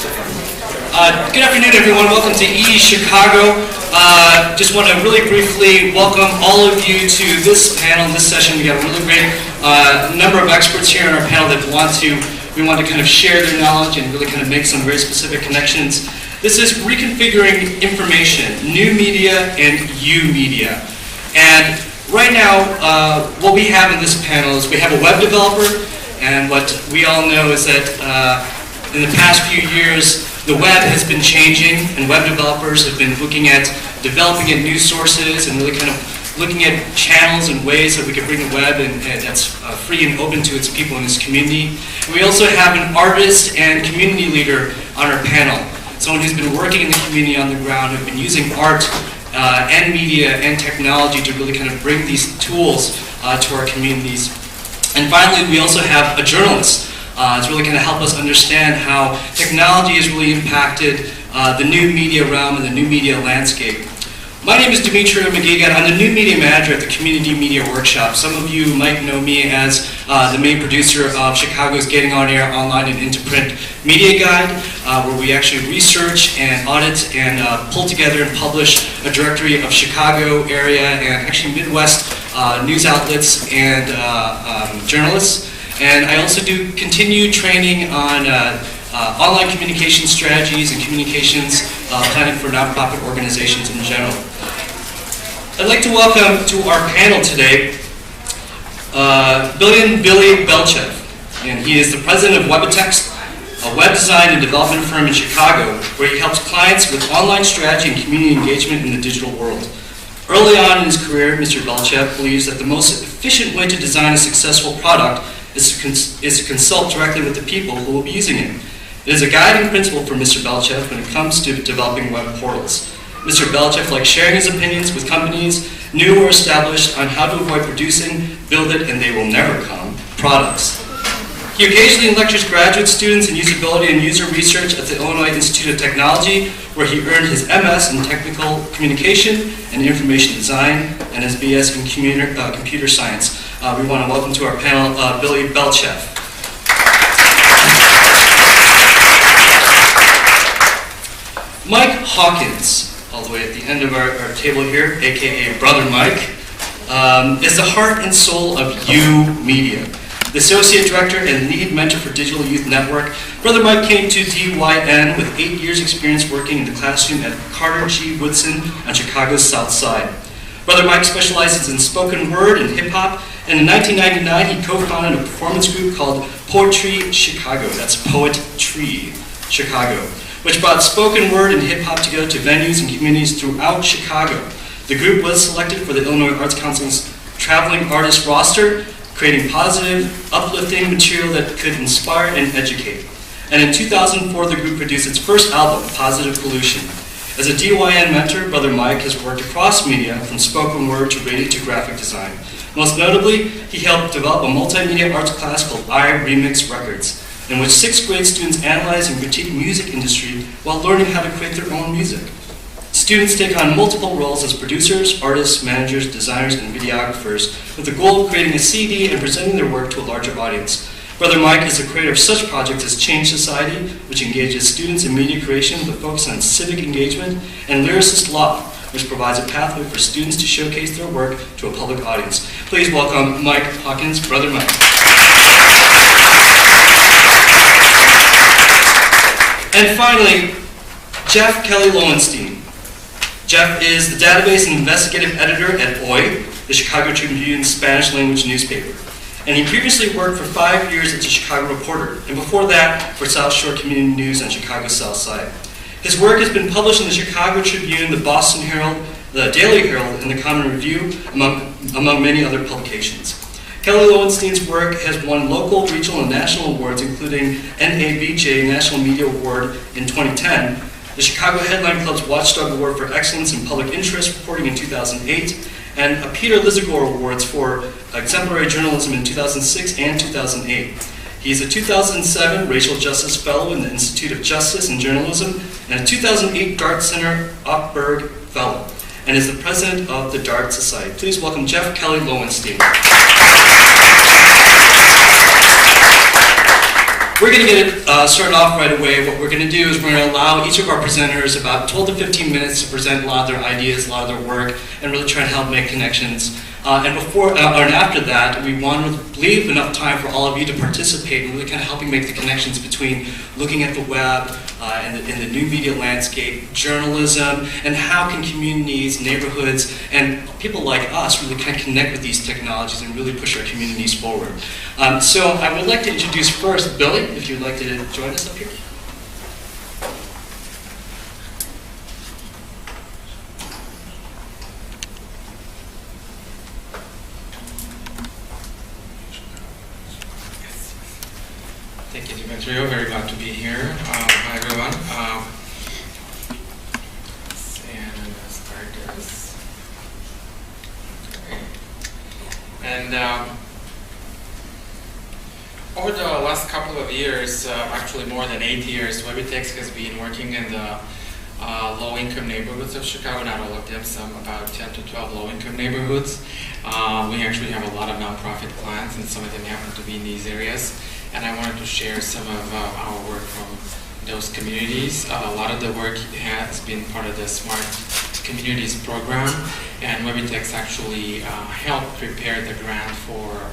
Good afternoon, everyone. Welcome to EE Chicago. Just want to really briefly welcome all of you to this panel, this session. We got a really great number of experts here on our panel that we want to kind of share their knowledge and really kind of make some very specific connections. This is reconfiguring information, new media and you media. And right now, what we have in this panel is we have a web developer, and what we all know is that in the past few years, the web has been changing, and web developers have been looking at developing at new sources and really kind of looking at channels and ways that we can bring the web and that's free and open to its people in this community. And we also have an artist and community leader on our panel, someone who's been working in the community on the ground, who've been using art and media and technology to really kind of bring these tools to our communities. And finally, we also have a journalist. It's really going to help us understand how technology has really impacted the new media realm and the new media landscape. My name is Demetrio McGeegan. I'm the new media manager at the Community Media Workshop. Some of you might know me as the main producer of Chicago's Getting On Air Online and Into Print Media Guide, where we actually research and audit and pull together and publish a directory of Chicago area and actually Midwest news outlets and journalists. And I also do continued training on online communication strategies and communications planning for nonprofit organizations in general. I'd like to welcome to our panel today Billy Belchev, and he is the president of Webitext, a web design and development firm in Chicago where he helps clients with online strategy and community engagement in the digital world. Early on in his career, Mr. Belchev believes that the most efficient way to design a successful product is to consult directly with the people who will be using it. It is a guiding principle for Mr. Belchev when it comes to developing web portals. Mr. Belchev likes sharing his opinions with companies, new or established, on how to avoid producing, build it, and they will never come, products. He occasionally lectures graduate students in usability and user research at the Illinois Institute of Technology, where he earned his MS in Technical Communication and Information Design and his BS in Computer Science. We want to welcome to our panel Billy Belchev. Mike Hawkins, all the way at the end of our table here, aka Brother Mike, is the heart and soul of U Media. The Associate Director and Lead Mentor for Digital Youth Network, Brother Mike came to DYN with 8 years experience working in the classroom at Carter G. Woodson on Chicago's South Side. Brother Mike specializes in spoken word and hip-hop, and in 1999 he co-founded a performance group called Poetry Chicago, that's Poetry Chicago, which brought spoken word and hip-hop together to venues and communities throughout Chicago. The group was selected for the Illinois Arts Council's Traveling Artist roster, creating positive, uplifting material that could inspire and educate. And in 2004, the group produced its first album, Positive Pollution. As a DYN mentor, Brother Mike has worked across media, from spoken word to radio to graphic design. Most notably, he helped develop a multimedia arts class called iRemix Records, in which 6th grade students analyze and critique music industry while learning how to create their own music. Students take on multiple roles as producers, artists, managers, designers, and videographers with the goal of creating a CD and presenting their work to a larger audience. Brother Mike is the creator of such projects as Change Society, which engages students in media creation with a focus on civic engagement, and Lyricist Law, which provides a pathway for students to showcase their work to a public audience. Please welcome Mike Hawkins, Brother Mike. And finally, Jeff Kelly Lowenstein. Jeff is the database and investigative editor at OI, the Chicago Tribune's Spanish language newspaper. And he previously worked for 5 years at the Chicago Reporter, and before that for South Shore Community News on Chicago's South Side. His work has been published in the Chicago Tribune, the Boston Herald, the Daily Herald, and the Common Review, among many other publications. Kelly Lowenstein's work has won local, regional, and national awards, including NABJ National Media Award in 2010, the Chicago Headline Club's Watchdog Award for Excellence in Public Interest Reporting in 2008, and a Peter Lisagor Awards for Exemplary Journalism in 2006 and 2008. He is a 2007 Racial Justice Fellow in the Institute of Justice and Journalism and a 2008 Dart Center Ockberg Fellow, and is the president of the Dart Society. Please welcome Jeff Kelly Lowenstein. we're going to get it started off right away. What we're going to do is we're going to allow each of our presenters about 12 to 15 minutes to present a lot of their ideas, a lot of their work, and really try to help make connections. And after that, we want to leave enough time for all of you to participate in really kind of helping make the connections between looking at the web and the new media landscape, journalism, and how can communities, neighborhoods, and people like us really kind of connect with these technologies and really push our communities forward. So I would like to introduce first Billy, if you'd like to join us up here. Thank you, Demetrio. Very glad to be here. Hi, everyone. And let's start this. Okay. And over the last couple of years, actually more than 8 years, Webitex has been working in the low-income neighborhoods of Chicago. Not all of them, some about 10 to 12 low-income neighborhoods. We actually have a lot of nonprofit clients, and some of them happen to be in these areas. And I wanted to share some of our work from those communities. A lot of the work has been part of the Smart Communities program, and Webitex actually helped prepare the grant for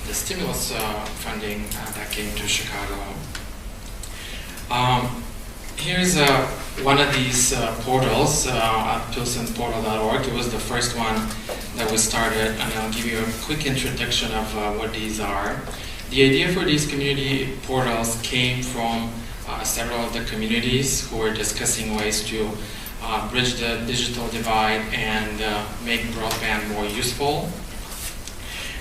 the stimulus funding that came to Chicago. Here's one of these portals at pilsenportal.org. It was the first one that was started, and I'll give you a quick introduction of what these are. The idea for these community portals came from several of the communities who were discussing ways to bridge the digital divide and make broadband more useful.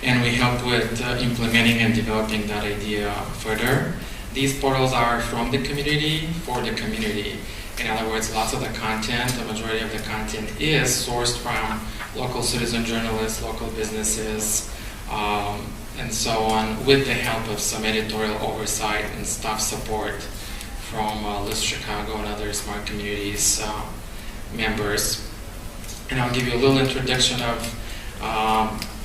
And we helped with implementing and developing that idea further. These portals are from the community for the community. In other words, lots of the content, the majority of the content is sourced from local citizen journalists, local businesses, and so on, with the help of some editorial oversight and staff support from List Chicago and other Smart Communities members. And I'll give you a little introduction of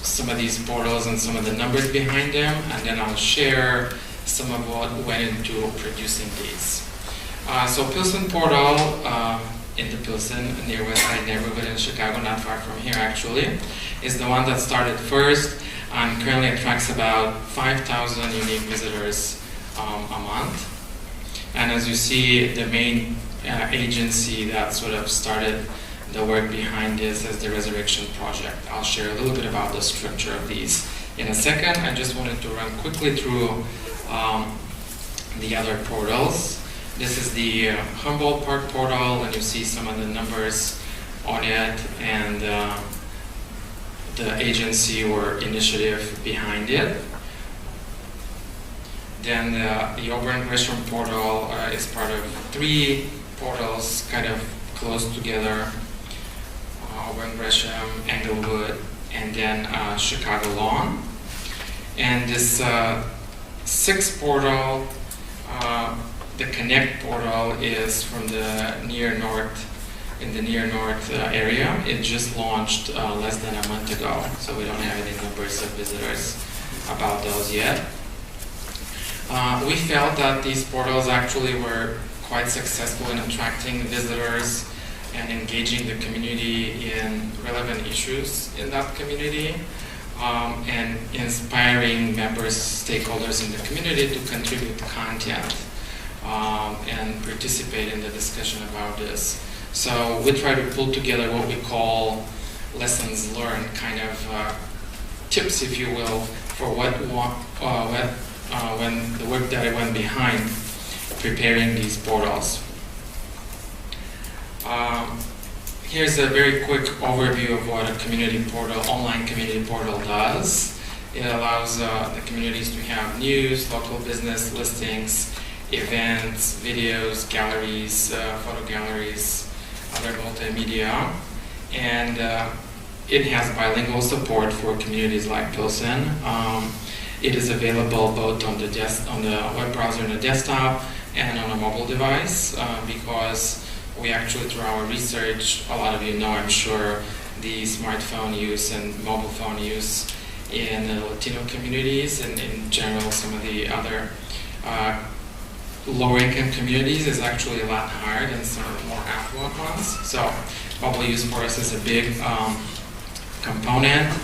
some of these portals and some of the numbers behind them, and then I'll share some of what went into producing these. So Pilsen Portal in the Pilsen near West Side neighborhood in Chicago, not far from here actually, is the one that started first. And currently attracts about 5,000 unique visitors a month. And as you see, the main agency that sort of started the work behind this is the Resurrection Project. I'll share a little bit about the structure of these in a second. I just wanted to run quickly through the other portals. This is the Humboldt Park portal, and you see some of the numbers on it, and the agency or initiative behind it. Then the Auburn Gresham portal is part of 3 portals kind of close together. Auburn Gresham, Englewood, and then Chicago Lawn. And this 6th portal, the Connect portal, is from the near north area. It just launched less than a month ago, so we don't have any numbers of visitors about those yet. We felt that these portals actually were quite successful in attracting visitors and engaging the community in relevant issues in that community, and inspiring members, stakeholders in the community to contribute content and participate in the discussion about this. So we try to pull together what we call lessons learned, kind of tips, if you will, for when the work that went behind preparing these portals. Here's a very quick overview of what a community portal, online community portal does. It allows the communities to have news, local business listings, events, videos, galleries, photo galleries, other multimedia, and it has bilingual support for communities like Pilsen. It is available both on the web browser and the desktop and on a mobile device because we actually, through our research, a lot of you know, I'm sure, the smartphone use and mobile phone use in the Latino communities and in general some of the other lower-income communities is actually a lot higher than some of the more affluent ones. So mobile use for us is a big component.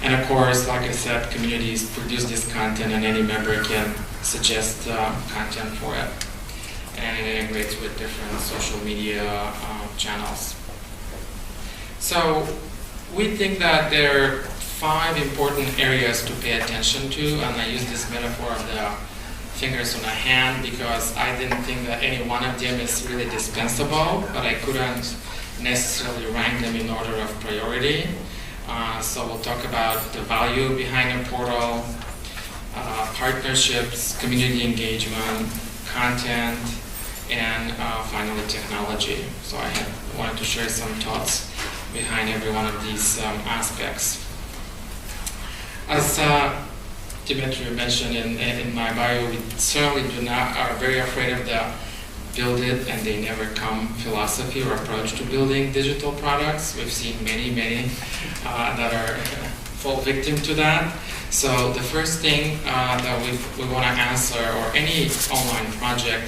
And of course, like I said, communities produce this content and any member can suggest content for it. And it integrates with different social media channels. So we think that there are 5 important areas to pay attention to, and I use this metaphor of the fingers on a hand because I didn't think that any one of them is really dispensable, but I couldn't necessarily rank them in order of priority. So we'll talk about the value behind a portal, partnerships, community engagement, content, and finally technology. So I wanted to share some thoughts behind every one of these aspects. As Dimitri mentioned in my bio, we certainly are very afraid of the build it and they never come philosophy or approach to building digital products. We've seen many that are fall victim to that. So the first thing that we want to answer, or any online project,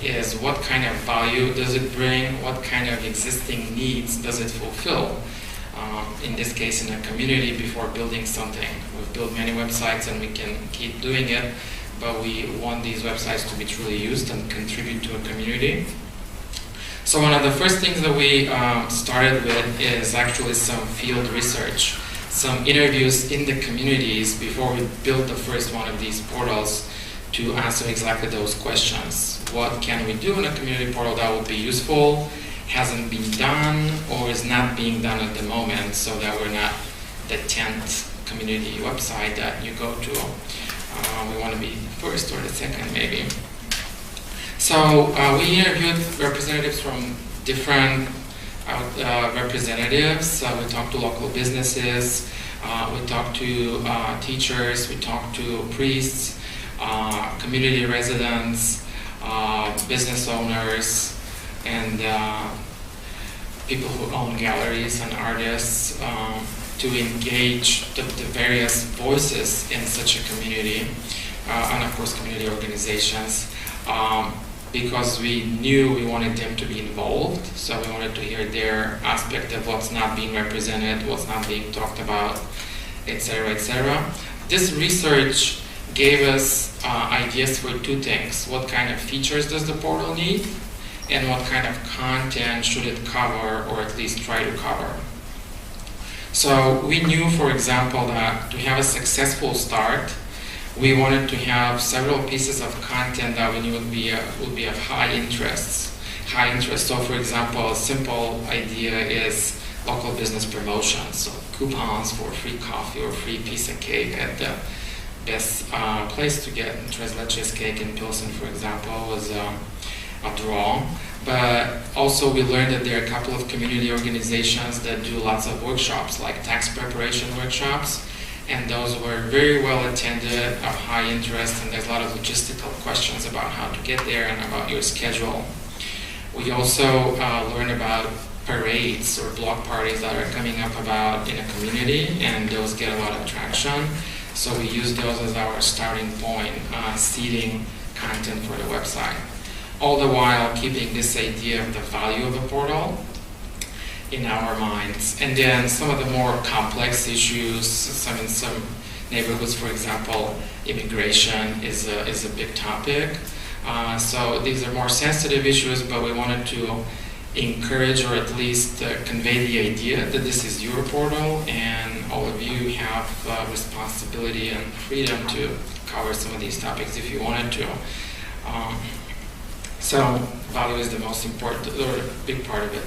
is what kind of value does it bring? What kind of existing needs does it fulfill? In this case, in a community, before building something. We've built many websites and we can keep doing it, but we want these websites to be truly used and contribute to a community. So one of the first things that we started with is actually some field research, some interviews in the communities before we built the first one of these portals to answer exactly those questions. What can we do in a community portal that would be useful, hasn't been done, or is not being done at the moment, so that we're not the 10th community website that you go to. We want to be first or the second, maybe. So we interviewed representatives from different representatives. We talked to local businesses, we talked to teachers, we talked to priests, community residents, business owners, and people who own galleries and artists, to engage the various voices in such a community, and of course community organizations, because we knew we wanted them to be involved, so we wanted to hear their aspect of what's not being represented, what's not being talked about, etc., etc. This research gave us ideas for 2 things. What kind of features does the portal need? And what kind of content should it cover, or at least try to cover? So we knew, for example, that to have a successful start, we wanted to have several pieces of content that we knew would be of high interest. So for example, a simple idea is local business promotions, so coupons for free coffee or free piece of cake at the best place to get Tres Leches cake in Pilsen, for example, was a draw. But also we learned that there are a couple of community organizations that do lots of workshops, like tax preparation workshops, and those were very well attended, of high interest, and there's a lot of logistical questions about how to get there and about your schedule. We also learned about parades or block parties that are coming up about in a community, and those get a lot of traction. So we use those as our starting point, seeding content for the website. All the while keeping this idea of the value of a portal in our minds. And then some of the more complex issues, in some neighborhoods, for example, immigration is a big topic. So these are more sensitive issues, but we wanted to encourage, or at least convey the idea that this is your portal and all of you have responsibility and freedom to cover some of these topics if you wanted to. So value is the most important, or a big part of it.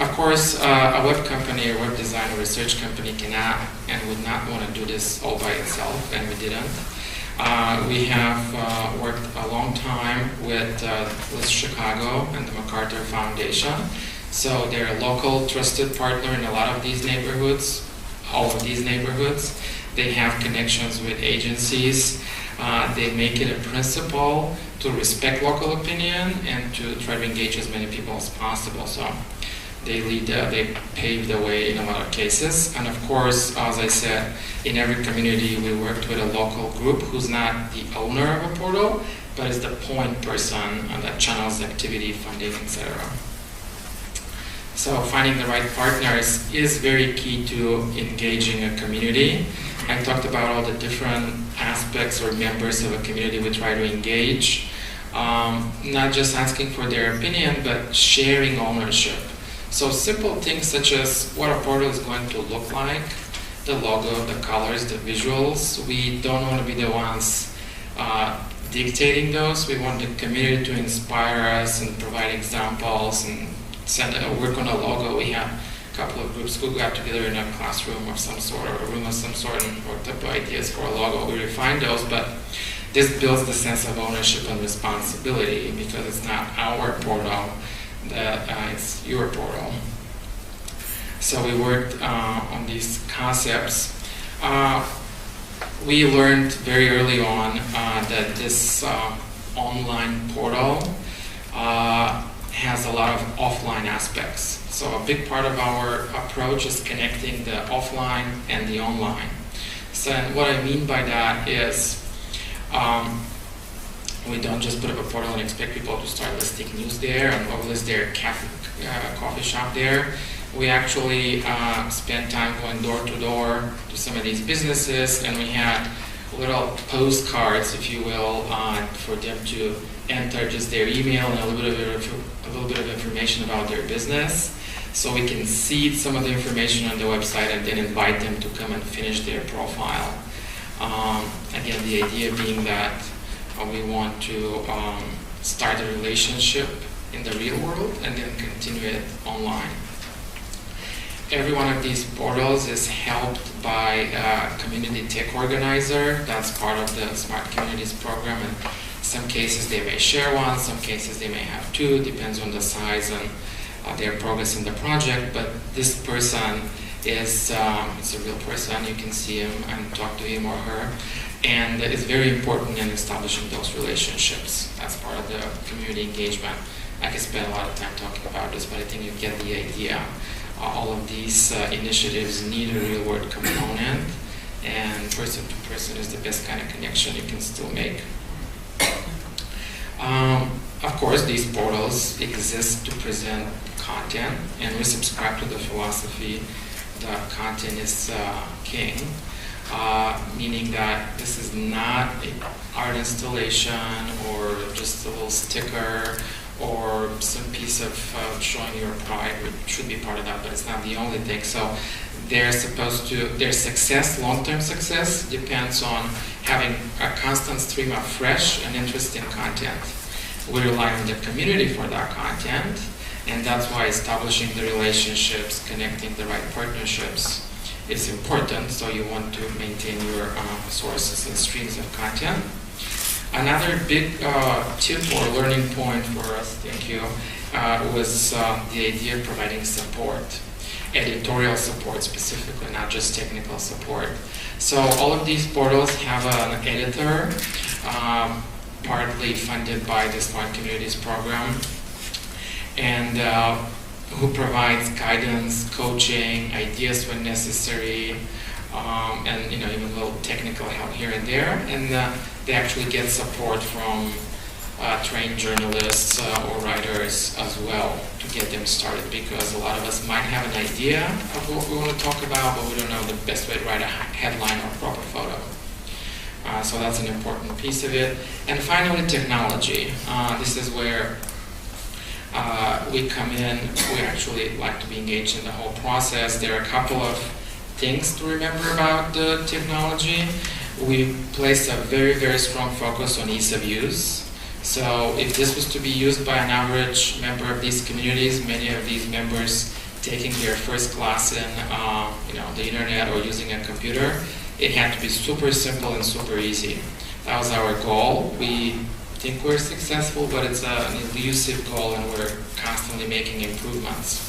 Of course, a web company, or web design, or research company cannot and would not want to do this all by itself, and we didn't. We have worked a long time with Chicago and the MacArthur Foundation. So they're a local trusted partner in a lot of these neighborhoods, all of these neighborhoods. They have connections with agencies. They make it a principle to respect local opinion and to try to engage as many people as possible. So they pave the way in a lot of cases. And of course, as I said, in every community we worked with a local group who's not the owner of a portal, but is the point person that channels activity, funding, etc. So finding the right partners is very key to engaging a community. I talked about all the different aspects or members of a community we try to engage. Not just asking for their opinion, but sharing ownership. So simple things such as what a portal is going to look like, the logo, the colors, the visuals. We don't want to be the ones dictating those. We want the community to inspire us and provide examples and work on a logo. We have a couple of groups who got together in a classroom of some sort or a room of some sort and worked up ideas for a logo. We refined those, but this builds the sense of ownership and responsibility because it's not our portal, it's your portal. So we worked on these concepts. We learned very early on that this online portal has a lot of offline aspects. So a big part of our approach is connecting the offline and the online. So what I mean by that is we don't just put up a portal and expect people to start listing news there or list their coffee shop there. We actually spent time going door to door to some of these businesses, and we had little postcards, if you will, for them to enter just their email and a little bit of information about their business, so we can seed some of the information on the website and then invite them to come and finish their profile. Again, the idea being that we want to start a relationship in the real world and then continue it online. Every one of these portals is helped by a community tech organizer. That's part of the Smart Communities program. In some cases they may share one, some cases they may have two, depends on the size and their progress in the project. But this person is it's a real person. You can see him and talk to him or her. And it's very important in establishing those relationships. That's part of the community engagement. I could spend a lot of time talking about this, but I think you get the idea. All of these initiatives need a real-world component, and person-to-person is the best kind of connection you can still make. Of course, these portals exist to present content, and we subscribe to the philosophy that content is king, meaning that this is not an art installation or just a little sticker or some piece of showing your pride, which should be part of that, but it's not the only thing. So their success, long-term success, depends on having a constant stream of fresh and interesting content. We rely on the community for that content, and that's why establishing the relationships, connecting the right partnerships is important, so you want to maintain your sources and streams of content. Another big tip or learning point for us, thank you, was the idea of providing support, editorial support specifically, not just technical support. So all of these portals have an editor, partly funded by the Smart Communities program, and who provides guidance, coaching, ideas when necessary, and even a little technical help here and there. And they actually get support from trained journalists or writers as well to get them started, because a lot of us might have an idea of what we want to talk about, but we don't know the best way to write a headline or proper photo. So that's an important piece of it. And finally, technology. This is where we come in. We actually like to be engaged in the whole process. There are a couple of things to remember about the technology. We place a very, very strong focus on ease of use. So if this was to be used by an average member of these communities, many of these members taking their first class in the internet or using a computer, it had to be super simple and super easy. That was our goal. We think we're successful, but it's an elusive goal, and we're constantly making improvements.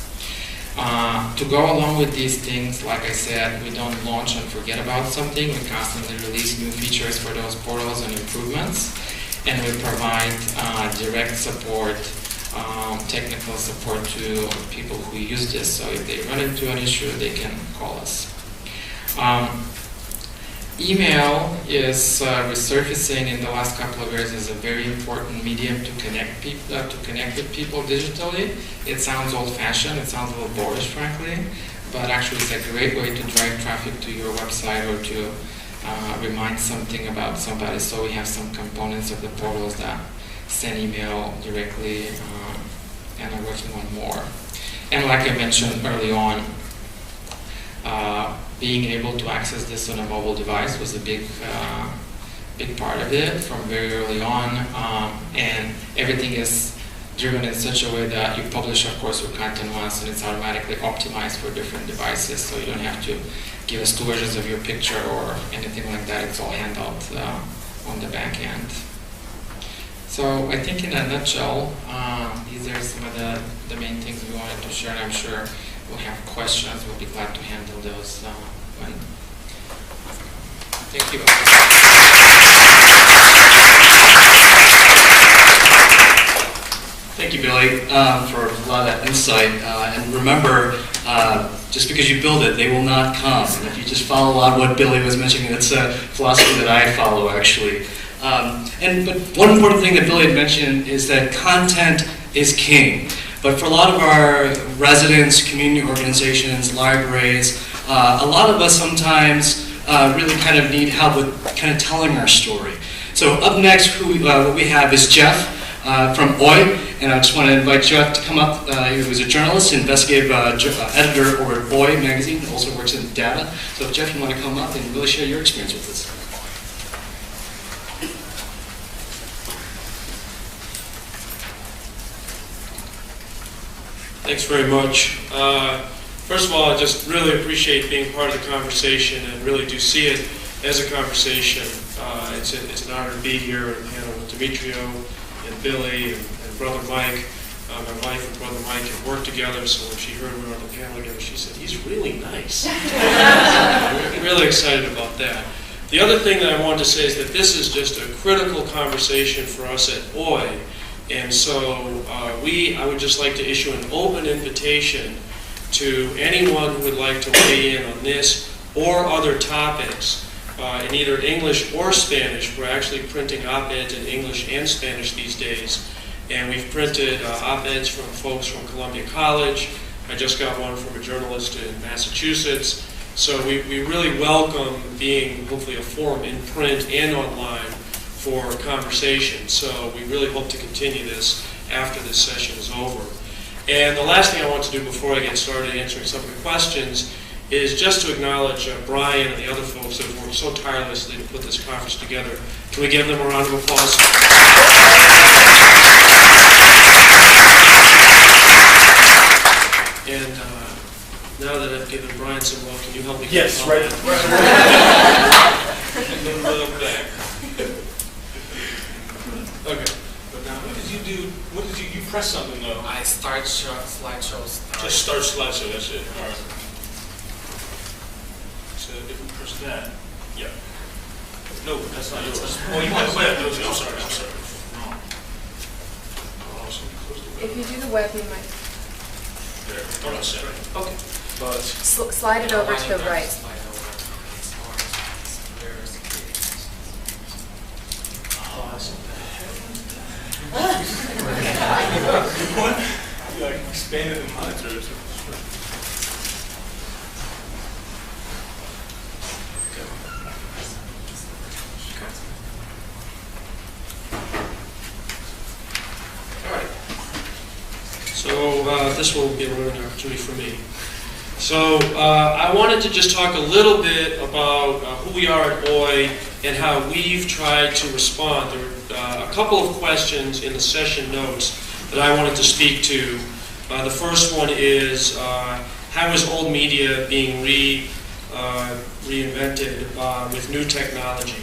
To go along with these things, like I said, we don't launch and forget about something. We constantly release new features for those portals and improvements, and we provide direct support technical support to people who use this. So if they run into an issue, they can call us. Email is resurfacing in the last couple of years as a very important medium to connect with people digitally. It sounds old-fashioned, it sounds a little boorish, frankly, but actually it's a great way to drive traffic to your website or to remind something about somebody. So we have some components of the portals that send email directly, and are working on more. And like I mentioned early on, being able to access this on a mobile device was a big part of it from very early on, and everything is driven in such a way that you publish, of course, your content once, and it's automatically optimized for different devices, so you don't have to give us 2 versions of your picture or anything like that. It's all handled on the back end. So I think in a nutshell, these are some of the main things we wanted to share, and I'm sure we'll have questions. We'll be glad to handle those when. Thank you. Thank you, Billy, for a lot of that insight. And remember, just because you build it, they will not come. And if you just follow a lot of what Billy was mentioning, that's a philosophy that I follow, actually. But one important thing that Billy had mentioned is that content is king. But for a lot of our residents, community organizations, libraries, a lot of us sometimes really kind of need help with kind of telling our story. So up next, what we have is Jeff from OI, and I just want to invite Jeff to come up. He was a journalist, investigative editor over at OI magazine, also works in data. So if Jeff, you want to come up and really share your experience with us. Thanks very much. First of all, I just really appreciate being part of the conversation and really do see it as a conversation. It's an honor to be here and panel with Demetrio and Billy and Brother Mike. My wife and Brother Mike have worked together, so when she heard we were on the panel together, she said, "He's really nice." I'm really excited about that. The other thing that I wanted to say is that this is just a critical conversation for us at OI. And so I would just like to issue an open invitation to anyone who would like to weigh in on this or other topics in either English or Spanish. We're actually printing op-eds in English and Spanish these days. And we've printed op-eds from folks from Columbia College. I just got one from a journalist in Massachusetts. So we really welcome being hopefully a forum in print and online for conversation. So we really hope to continue this after this session is over. And the last thing I want to do before I get started answering some of the questions is just to acknowledge Brian and the other folks that have worked so tirelessly to put this conference together. Can we give them a round of applause? And now that I've given Brian some love, can you help me? Yes, right. Okay. But now, what did you do? You press something though? I start slideshows. Just start slideshow, that's it. All right. So if we press that, yeah. No, that's not yours. Oh, you want the web? No, I'm sorry. Wrong. If you do the web, you might There. Hold on a second. Okay. But slide it over to the right. you like expanded the monitor. So this will be a learning opportunity for me. So I wanted to just talk a little bit about who we are at OI and how we've tried to respond. There were a couple of questions in the session notes that I wanted to speak to. The first one is, how is old media being reinvented with new technology?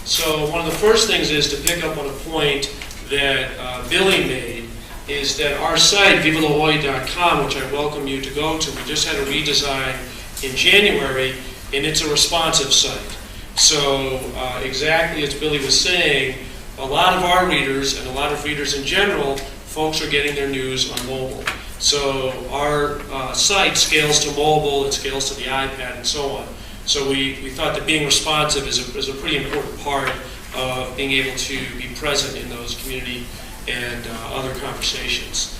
So one of the first things is to pick up on a point that Billy made, is that our site, vivalaoi.com, which I welcome you to go to, we just had a redesign in January, and it's a responsive site. So exactly as Billy was saying, a lot of our readers, and a lot of readers in general, folks are getting their news on mobile. So our site scales to mobile, it scales to the iPad, and so on. So we thought that being responsive is a pretty important part of being able to be present in those community and other conversations.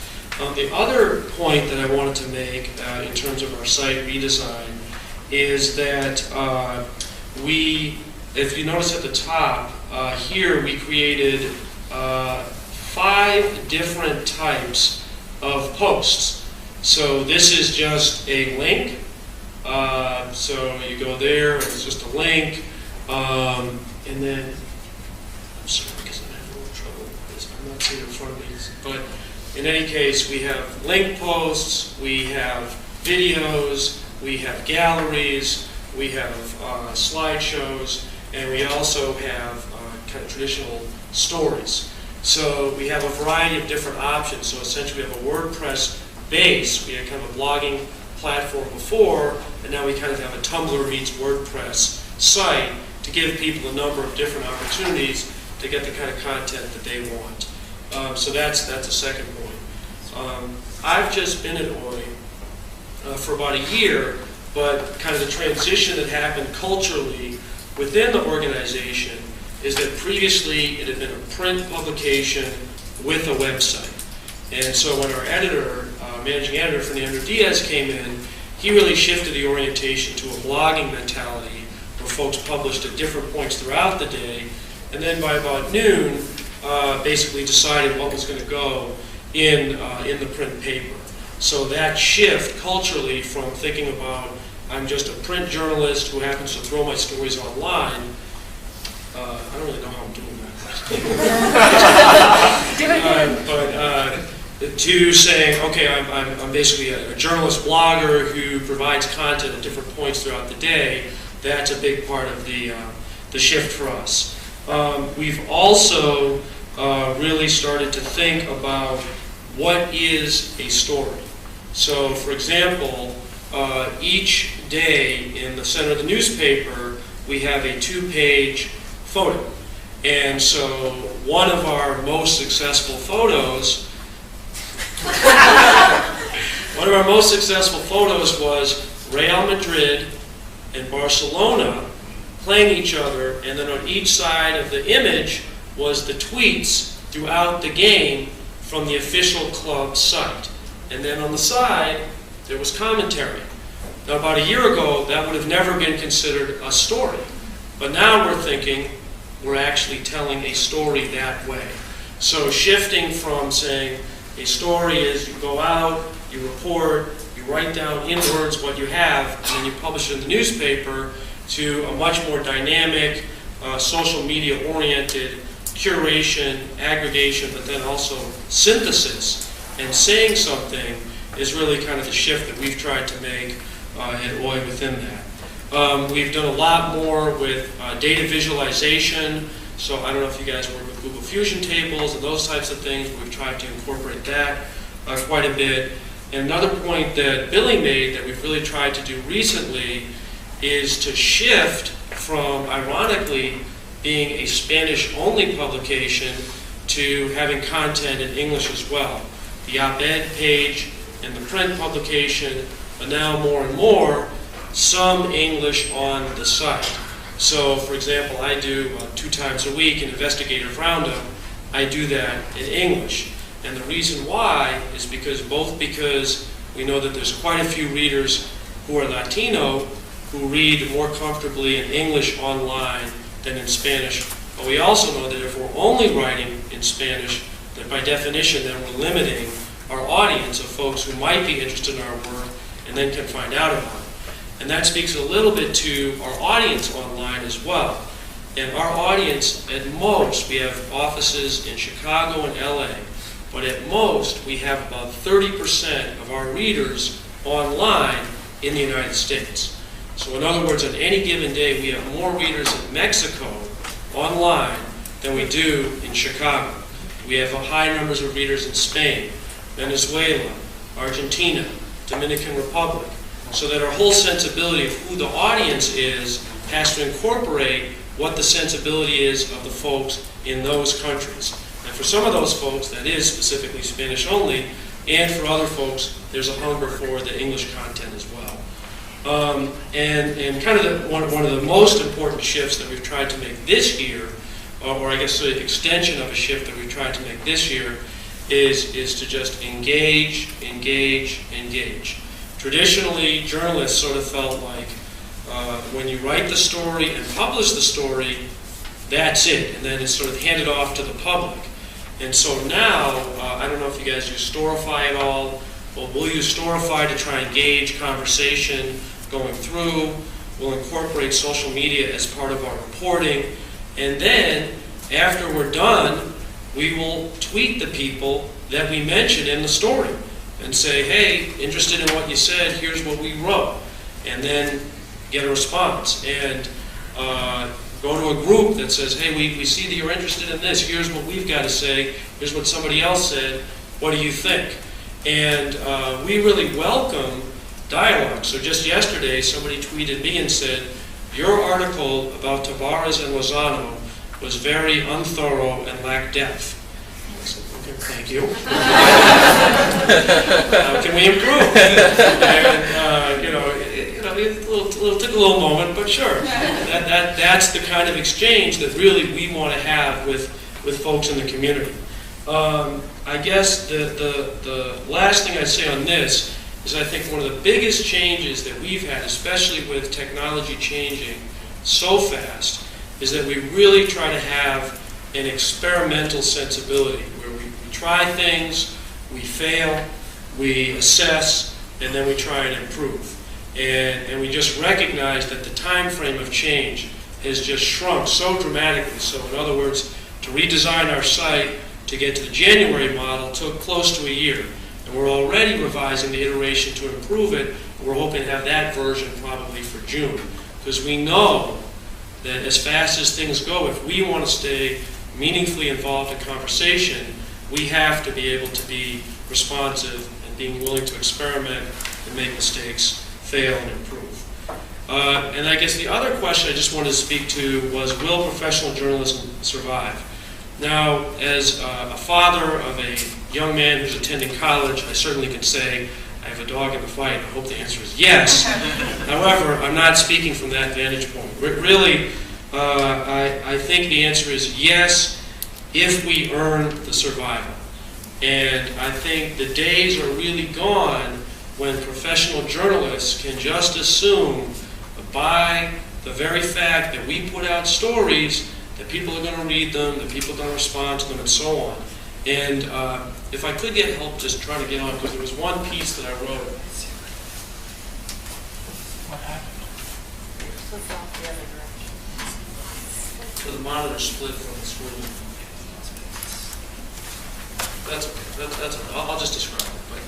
The other point that I wanted to make in terms of our site redesign is that if you notice at the top, here we created 5 different types of posts. So this is just a link. So you go there, it's just a link. And then, I'm sorry because I'm having a little trouble. I'm not seeing it in front of me. But in any case, we have link posts, we have videos, we have galleries, we have slideshows, and we also have kind of traditional stories. So we have a variety of different options. So essentially we have a WordPress base. We had kind of a blogging platform before, and now we kind of have a Tumblr meets WordPress site to give people a number of different opportunities to get the kind of content that they want. So that's a second point. I've just been at OI for about a year, but kind of the transition that happened culturally within the organization is that previously it had been a print publication with a website. And so when our editor, managing editor, Fernando Diaz, came in, he really shifted the orientation to a blogging mentality where folks published at different points throughout the day, and then by about noon, basically decided what was going to go in the print paper. So that shift culturally from thinking about I'm just a print journalist who happens to throw my stories online. I don't really know how I'm doing that. To saying, okay, I'm basically a journalist blogger who provides content at different points throughout the day. That's a big part of the shift for us. We've also really started to think about what is a story. So, for example, each day in the center of the newspaper, we have a 2-page photo. And so one of our most successful photos was Real Madrid and Barcelona playing each other, and then on each side of the image was the tweets throughout the game from the official club site. And then on the side, there was commentary. Now, about a year ago, that would have never been considered a story. But now we're thinking we're actually telling a story that way. So shifting from saying a story is you go out, you report, you write down in words what you have, and then you publish it in the newspaper, to a much more dynamic, social media-oriented curation, aggregation, but then also synthesis. And saying something is really kind of the shift that we've tried to make at OI within that. We've done a lot more with data visualization. So I don't know if you guys work with Google Fusion tables and those types of things, but we've tried to incorporate that quite a bit. And another point that Billy made that we've really tried to do recently is to shift from, ironically, being a Spanish-only publication to having content in English as well. The op-ed page and the print publication, but now more and more, some English on the site. So, for example, I do 2 times a week an investigative roundup. I do that in English. And the reason why is because we know that there's quite a few readers who are Latino who read more comfortably in English online than in Spanish. But we also know that if we're only writing in Spanish, that by definition then we're limiting our audience of folks who might be interested in our work and then can find out about it. And that speaks a little bit to our audience online as well. And our audience, at most, we have offices in Chicago and LA, but at most we have about 30% of our readers online in the United States. So in other words, on any given day we have more readers in Mexico online than we do in Chicago. We have high numbers of readers in Spain, Venezuela, Argentina, Dominican Republic, so that our whole sensibility of who the audience is has to incorporate what the sensibility is of the folks in those countries. And for some of those folks, that is specifically Spanish only, and for other folks, there's a hunger for the English content as well. And kind of one of the most important shifts that we've tried to make this year, or I guess sort of extension of a shift that we've tried to make this year, is to just engage, engage, engage. Traditionally, journalists sort of felt like when you write the story and publish the story, that's it, and then it's sort of handed off to the public. And so now, I don't know if you guys use Storify at all, but we'll use Storify to try and gauge conversation going through. We'll incorporate social media as part of our reporting. And then, after we're done, we will tweet the people that we mentioned in the story and say, hey, interested in what you said, here's what we wrote. And then get a response. And go to a group that says, hey, we see that you're interested in this. Here's what we've got to say. Here's what somebody else said. What do you think? And we really welcome dialogue. So just yesterday, somebody tweeted me and said, your article about Tavares and Lozano was very unthorough and lacked depth. I said, okay, thank you. How can we improve? And, it took a little moment, but sure. That's the kind of exchange that really we want to have with folks in the community. I guess the last thing I'd say on this is I think one of the biggest changes that we've had, especially with technology changing so fast, is that we really try to have an experimental sensibility where we try things, we fail, we assess, and then we try and improve. And we just recognize that the time frame of change has just shrunk so dramatically. So in other words, to redesign our site to get to the January model took close to a year. And we're already revising the iteration to improve it. We're hoping to have that version probably for June. Because we know that as fast as things go, if we want to stay meaningfully involved in conversation, we have to be able to be responsive and being willing to experiment and make mistakes, fail, and improve. And I guess the other question I just wanted to speak to was, will professional journalism survive? Now, as a father of a young man who's attending college, I certainly can say I have a dog in the fight. I hope the answer is yes. However, I'm not speaking from that vantage point. Really, I think the answer is yes, if we earn the survival. And I think the days are really gone when professional journalists can just assume, by the very fact that we put out stories, that people are going to read them, that people are going to respond to them, and so on. And if I could get help just trying to get on, because there was one piece that I wrote. What happened? So the monitor split from the screen. That's okay. That's okay. I'll just describe it. But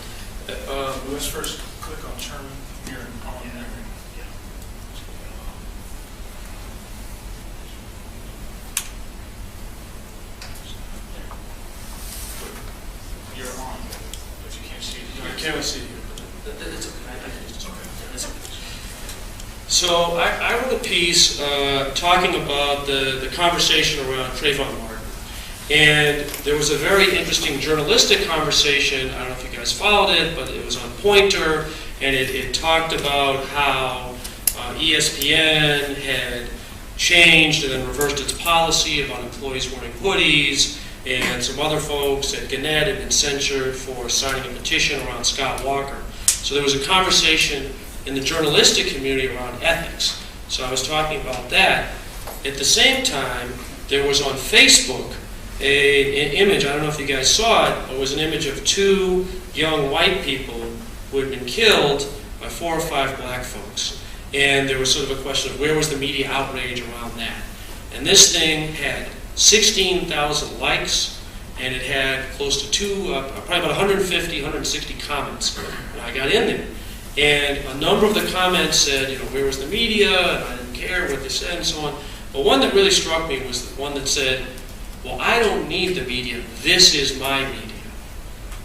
Let's first click on turn here on there. You're on, but you can't see it. I can't see you. It's okay. I can just describe it. It's okay. So I wrote a piece talking about the conversation around Trayvon Martin. And there was a very interesting journalistic conversation. I don't know if you guys followed it, but it was on Poynter, and it talked about how ESPN had changed and then reversed its policy about employees wearing hoodies, and some other folks at Gannett had been censured for signing a petition around Scott Walker. So there was a conversation in the journalistic community around ethics. So I was talking about that. At the same time, there was on Facebook an image, I don't know if you guys saw it, but it was an image of two young white people who had been killed by 4 or 5 black folks. And there was sort of a question of where was the media outrage around that. And this thing had 16,000 likes, and it had close to probably about 150, 160 comments when I got in there. And a number of the comments said, where was the media, and I didn't care what they said, and so on. But one that really struck me was the one that said, well, I don't need the media, this is my media.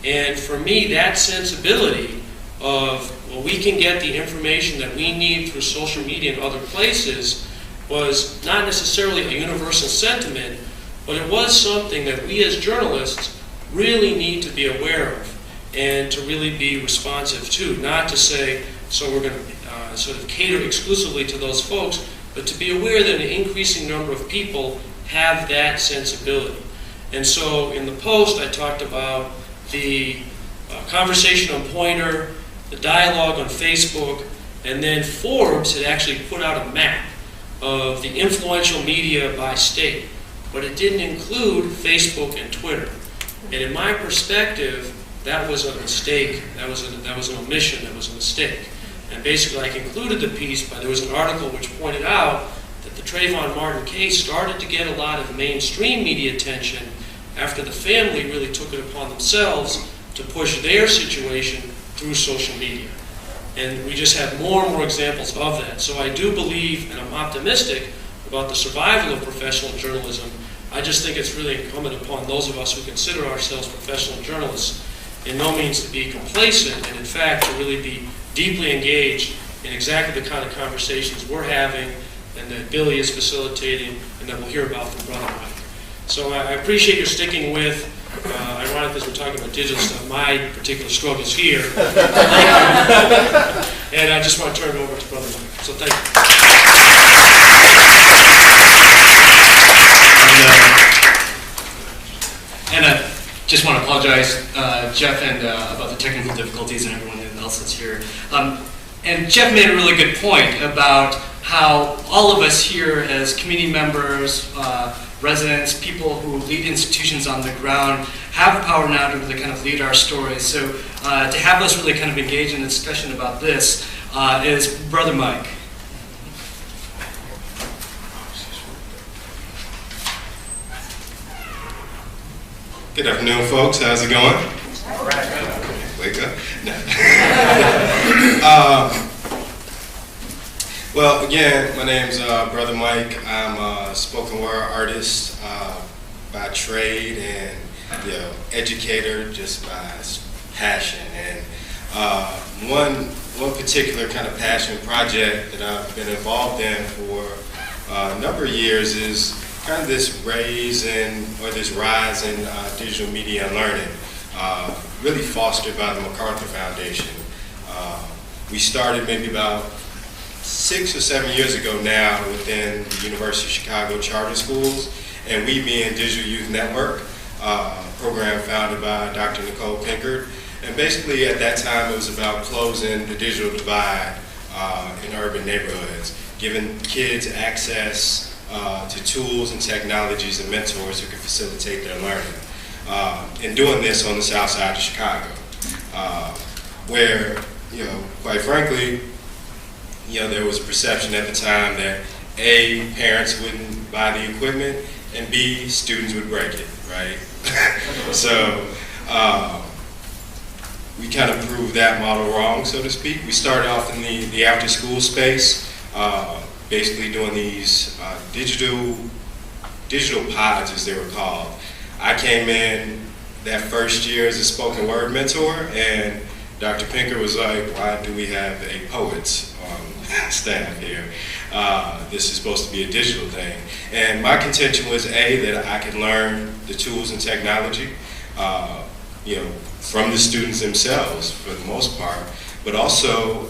And for me, that sensibility of, well, we can get the information that we need through social media and other places was not necessarily a universal sentiment, But it was something that we as journalists really need to be aware of and to really be responsive to. Not to say, so we're going to sort of cater exclusively to those folks, but to be aware that an increasing number of people have that sensibility. And so in the post, I talked about the conversation on Poynter, the dialogue on Facebook, and then Forbes had actually put out a map of the influential media by state, but it didn't include Facebook and Twitter. And in my perspective, that was a mistake. That was an omission. That was a mistake. And basically, I concluded the piece by there was an article which pointed out that the Trayvon Martin case started to get a lot of mainstream media attention after the family really took it upon themselves to push their situation through social media. And we just have more and more examples of that. So I do believe, and I'm optimistic about the survival of professional journalism. I just think it's really incumbent upon those of us who consider ourselves professional journalists in no means to be complacent, and in fact to really be deeply engaged in exactly the kind of conversations we're having and that Billy is facilitating and that we'll hear about from Brother Mike. So I appreciate your sticking with, ironic as we're talking about digital stuff, my particular struggles here. And I just want to turn it over to Brother Mike. So thank you. And I just want to apologize, Jeff, and about the technical difficulties and everyone else that's here. And Jeff made a really good point about how all of us here as community members, residents, people who lead institutions on the ground have the power now to really kind of lead our stories. So to have us really kind of engage in a discussion about this is Brother Mike. Good afternoon, folks. How's it going? All right. Wake up. No. Well, again, my name's Brother Mike. I'm a spoken word artist by trade and educator just by passion. And one particular kind of passion project that I've been involved in for a number of years is kind of this rise in digital media and learning, really fostered by the MacArthur Foundation. We started maybe about 6 or 7 years ago now within the University of Chicago Charter Schools, and We Being Digital Youth Network, program founded by Dr. Nicole Pinkert. And basically at that time it was about closing the digital divide in urban neighborhoods, giving kids access to tools and technologies and mentors who can facilitate their learning. And doing this on the south side of Chicago, where, quite frankly, there was a perception at the time that A, parents wouldn't buy the equipment, and B, students would break it, right? So we kind of proved that model wrong, so to speak. We started off in the after-school space, basically doing these digital pods, as they were called. I came in that first year as a spoken word mentor, and Dr. Pinker was like, why do we have a poet on staff here? This is supposed to be a digital thing. And my contention was, A, that I could learn the tools and technology, from the students themselves for the most part, but also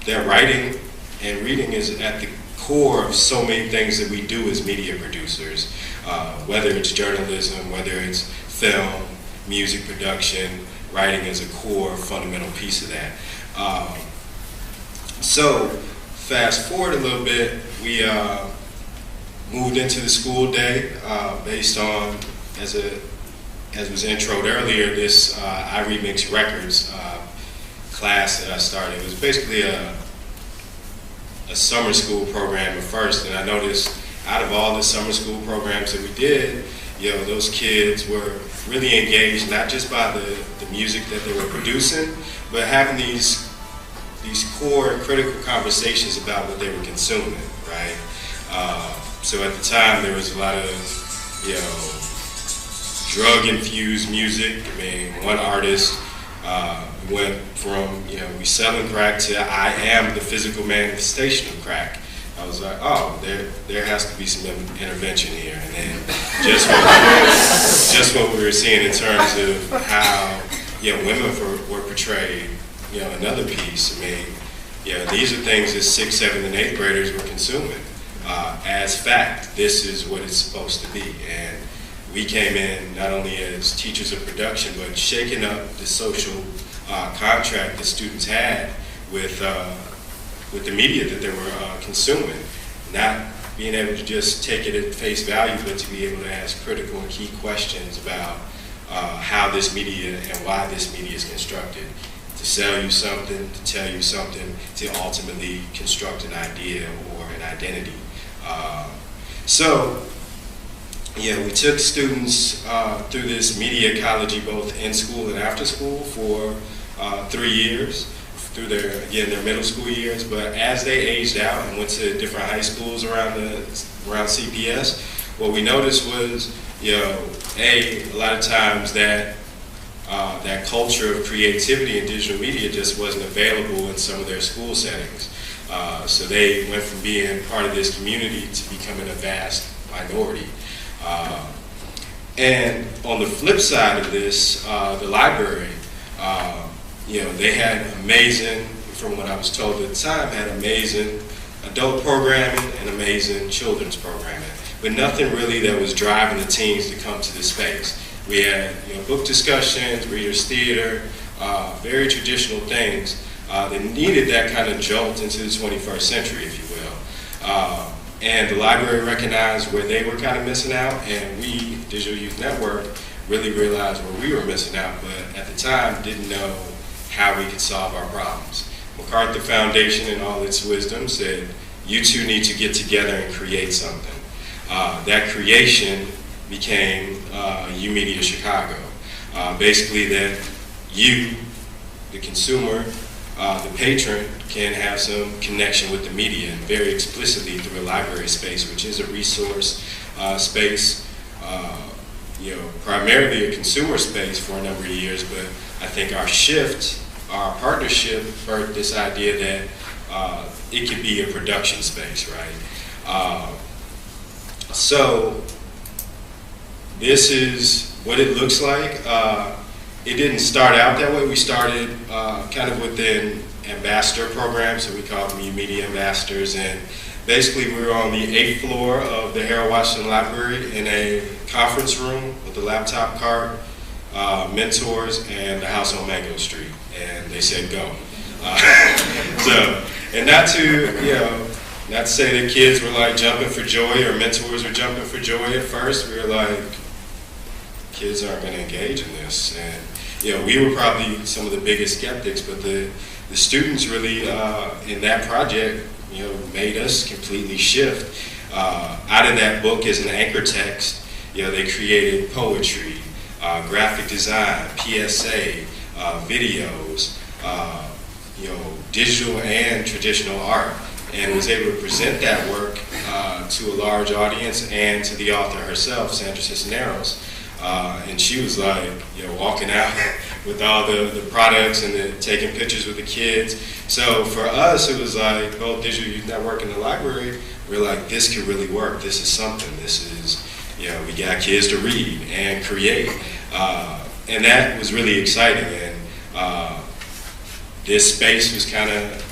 their writing and reading is at the core of so many things that we do as media producers, whether it's journalism, whether it's film, music production. Writing is a core fundamental piece of that. So fast forward a little bit, we moved into the school day based on, as was introed earlier, this iRemix Records class that I started. It was basically a summer school program at first, and I noticed out of all the summer school programs that we did, those kids were really engaged, not just by the music that they were producing, but having these core and critical conversations about what they were consuming, right? So at the time, there was a lot of, drug-infused music. I mean, one artist went from, we selling crack to I am the physical manifestation of crack. I was like, oh, there has to be some intervention here. And then just what we were seeing in terms of how women were portrayed. Another piece. I mean, these are things that 6th, 7th, and 8th graders were consuming as fact. This is what it's supposed to be, and we came in not only as teachers of production, but shaking up the social contract that students had with the media that they were consuming. Not being able to just take it at face value, but to be able to ask critical and key questions about how this media and why this media is constructed. To sell you something, to tell you something, to ultimately construct an idea or an identity. We took students through this media ecology both in school and after school for 3 years, through their middle school years. But as they aged out and went to different high schools around CPS, what we noticed was, a lot of times that culture of creativity in digital media just wasn't available in some of their school settings. So they went from being part of this community to becoming a vast minority. And on the flip side of this, the library, they had amazing, from what I was told at the time, had amazing adult programming and amazing children's programming, but nothing really that was driving the teens to come to this space. We had book discussions, readers' theater, very traditional things that needed that kind of jolt into the 21st century, if you will. And the library recognized where they were kind of missing out, and we, Digital Youth Network, really realized where we were missing out, but at the time didn't know how we could solve our problems. MacArthur Foundation, in all its wisdom, said, you two need to get together and create something. That creation became YOUmedia Chicago. Basically that you, the consumer, the patron, can have some connection with the media, and very explicitly through a library space, which is a resource space, primarily a consumer space for a number of years, but I think our partnership birthed this idea that it could be a production space, right? So this is what it looks like. It didn't start out that way. We started kind of within ambassador programs, so we called them YOUmedia ambassadors, and basically we were on the 8th floor of the Harold Washington Library in a conference room with a laptop cart, mentors, and the house on Mango Street, and they said go. And not to say that kids were like jumping for joy or mentors were jumping for joy at first. We were like, kids aren't going to engage in this, and we were probably some of the biggest skeptics, but the students really in that project made us completely shift. Out of that book as an anchor text, they created poetry, graphic design, PSA, videos, digital and traditional art, and was able to present that work to a large audience and to the author herself, Sandra Cisneros. And she was like, walking out with all the products and taking pictures with the kids. So for us, it was like both Digital Youth Network and the library, we're like, this could really work. This is something. This is, we got kids to read and create. And that was really exciting. And this space was kind of,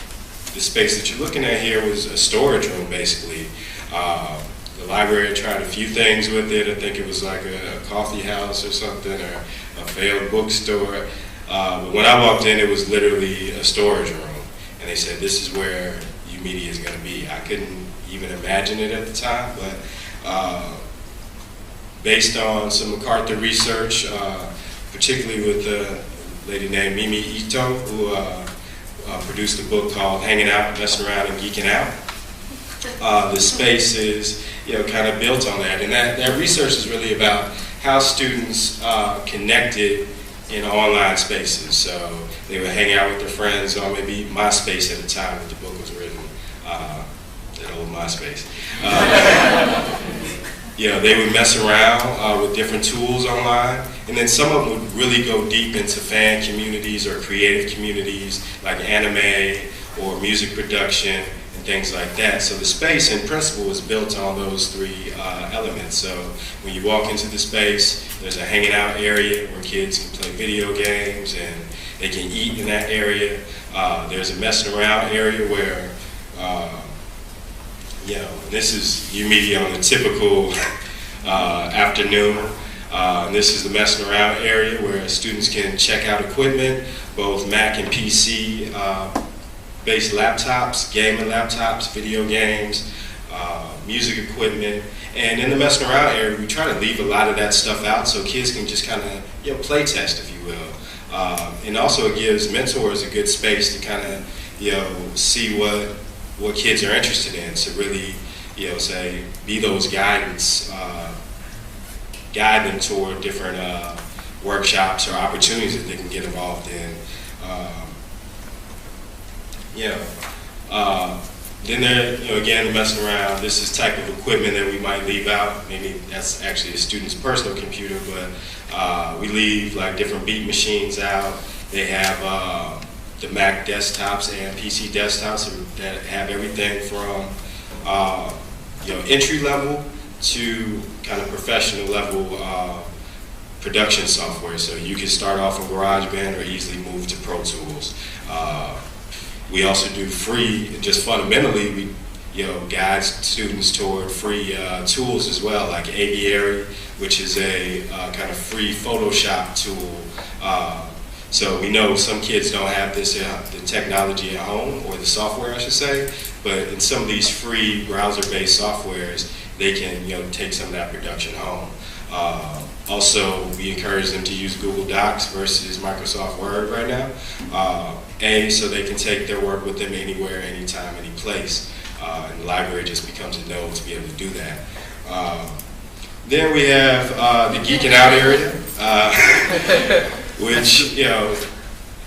the space that you're looking at here was a storage room, basically. The library tried a few things with it. I think it was like a coffee house or something, or a failed bookstore. But when I walked in, it was literally a storage room. And they said, this is where YOUmedia is going to be. I couldn't even imagine it at the time, but based on some MacArthur research, particularly with a lady named Mimi Ito, who produced a book called Hanging Out, Messing Around, and Geeking Out. The space is kind of built on that, and that research is really about how students connected in online spaces. So they would hang out with their friends on maybe MySpace at the time that the book was written, that old MySpace. They would mess around with different tools online, and then some of them would really go deep into fan communities or creative communities like anime or music production and things like that. So the space in principle is built on those three elements. So when you walk into the space, there's a hanging out area where kids can play video games and they can eat in that area. There's a messing around area where, this is U-Media on a typical afternoon. This is the messing around area where students can check out equipment, both Mac and PC based laptops, gaming laptops, video games, music equipment. And in the messing around area, we try to leave a lot of that stuff out so kids can just kind of play test, if you will. And also it gives mentors a good space to kind of see what kids are interested in, to really say be those guidance, guide them toward different workshops or opportunities that they can get involved in. Then there, again, messing around, this is type of equipment that we might leave out. Maybe that's actually a student's personal computer, but we leave like different beat machines out. They have the Mac desktops and PC desktops that have everything from entry level to kind of professional level production software. So you can start off in GarageBand or easily move to Pro Tools. We also do free, just fundamentally, we guide students toward free tools as well, like Aviary, which is a kind of free Photoshop tool. So we know some kids don't have this, the technology at home, or the software I should say, but in some of these free browser-based softwares, they can take some of that production home. Also, we encourage them to use Google Docs versus Microsoft Word right now. So they can take their work with them anywhere, anytime, any place. And the library just becomes a node to be able to do that. Then we have the geeking out area, which,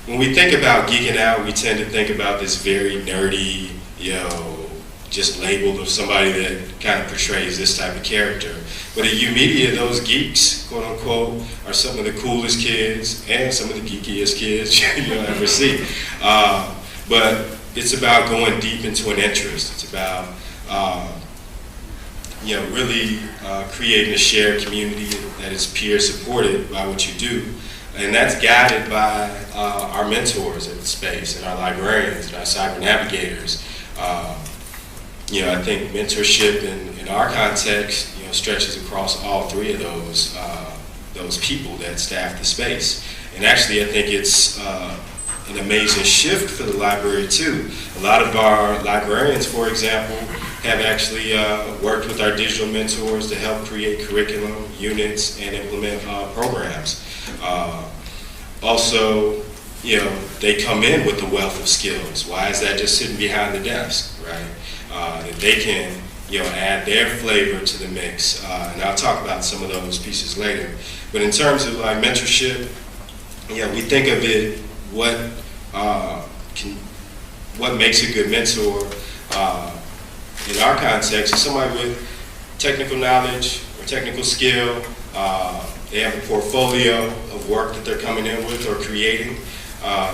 when we think about geeking out, we tend to think about this very nerdy, just labeled of somebody that kind of portrays this type of character. But at U-Media, those geeks, quote unquote, are some of the coolest kids and some of the geekiest kids you'll ever see. But it's about going deep into an interest. It's about really creating a shared community that is peer supported by what you do. And that's guided by our mentors at the space and our librarians and our cyber navigators. I think mentorship in our context, stretches across all three of those people that staff the space. And actually, I think it's an amazing shift for the library too. A lot of our librarians, for example, have actually worked with our digital mentors to help create curriculum, units, and implement programs. Also, they come in with a wealth of skills. Why is that just sitting behind the desk, right? That they can, add their flavor to the mix. And I'll talk about some of those pieces later. But in terms of like mentorship, we think of it, what makes a good mentor in our context is somebody with technical knowledge or technical skill. They have a portfolio of work that they're coming in with or creating.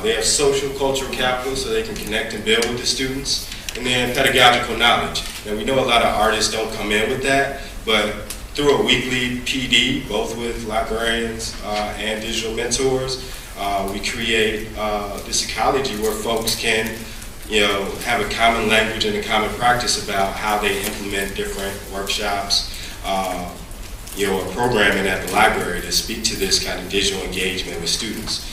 They have social, cultural capital so they can connect and build with the students. And then pedagogical knowledge. Now we know a lot of artists don't come in with that, but through a weekly PD, both with librarians and digital mentors, we create this ecology where folks can have a common language and a common practice about how they implement different workshops, or programming at the library to speak to this kind of digital engagement with students.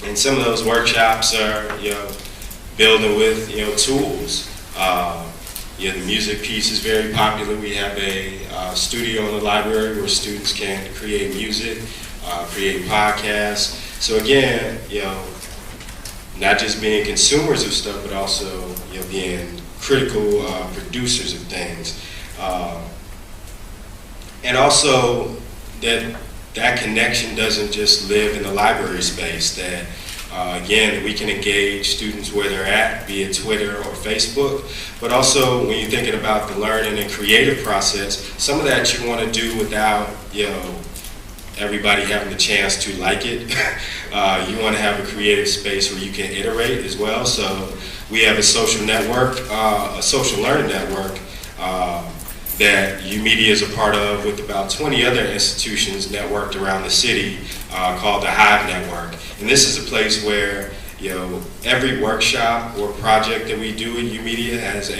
And some of those workshops are, building with, tools. The music piece is very popular. We have a studio in the library where students can create music, create podcasts. So again, not just being consumers of stuff, but also, being critical producers of things. And also that connection doesn't just live in the library space, that again, we can engage students where they're at, be it Twitter or Facebook, but also when you're thinking about the learning and creative process, some of that you want to do without, everybody having the chance to like it. You want to have a creative space where you can iterate as well. So we have a social network, a social learning network that UMedia is a part of with about 20 other institutions networked around the city called the Hive Network. And this is a place where every workshop or project that we do at UMedia has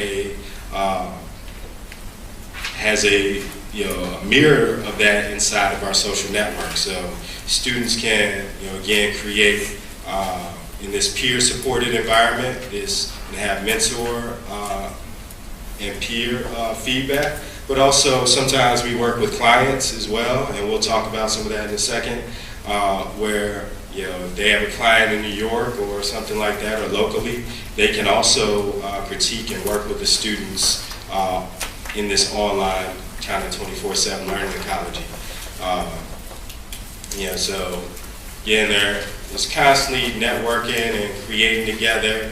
a mirror of that inside of our social network. So students can again create in this peer-supported environment, and have mentor and peer feedback, but also sometimes we work with clients as well, and we'll talk about some of that in a second, where if they have a client in New York or something like that, or locally, they can also critique and work with the students in this online kind of 24/7 learning ecology. So again, there's constantly networking and creating together.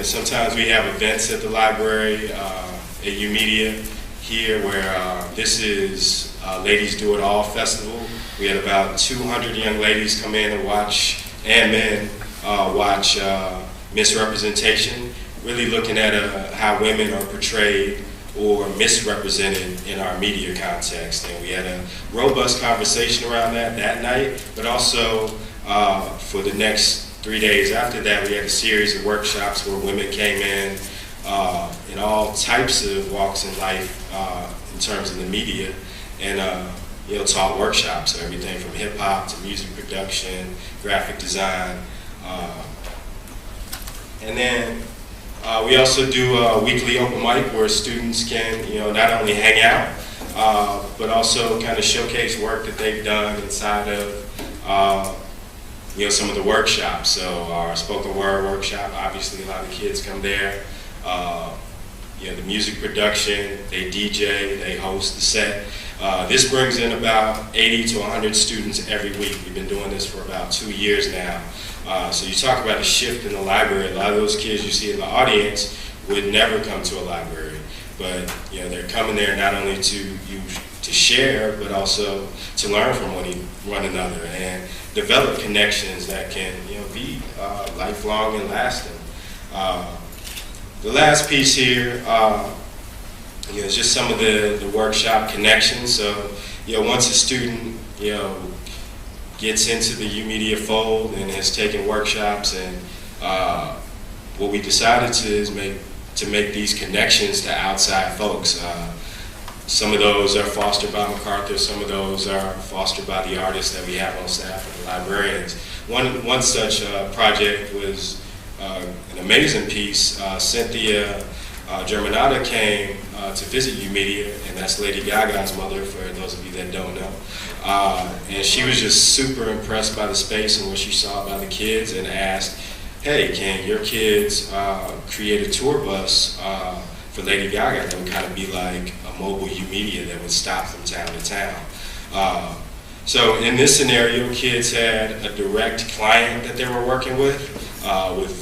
Sometimes we have events at the library at UMedia here where this is Ladies Do It All Festival. We had about 200 young ladies come in and watch, and men watch misrepresentation, really looking at how women are portrayed or misrepresented in our media context. And we had a robust conversation around that night, but also for the next 3 days after that, we had a series of workshops where women came in all types of walks in life in terms of the media, and taught workshops, so everything from hip hop to music production, graphic design, and then we also do a weekly open mic where students can not only hang out but also kind of showcase work that they've done inside of some of the workshops. So our spoken word workshop, obviously a lot of kids come there. The music production, they DJ, they host the set. This brings in about 80 to 100 students every week. We've been doing this for about 2 years now. So you talk about a shift in the library. A lot of those kids you see in the audience would never come to a library, but they're coming there not only to share, but also to learn from one another and develop connections that can be lifelong and lasting. The last piece here is just some of the workshop connections. So once a student gets into the UMedia fold and has taken workshops, and what we decided to make these connections to outside folks. Some of those are fostered by MacArthur, some of those are fostered by the artists that we have on staff and the librarians. One such project was an amazing piece. Cynthia Germanata came to visit UMedia, and that's Lady Gaga's mother, for those of you that don't know. And she was just super impressed by the space and what she saw by the kids, and asked, hey, can your kids create a tour bus for Lady Gaga that would kind of be like a mobile UMedia that would stop from town to town. So in this scenario, kids had a direct client that they were working with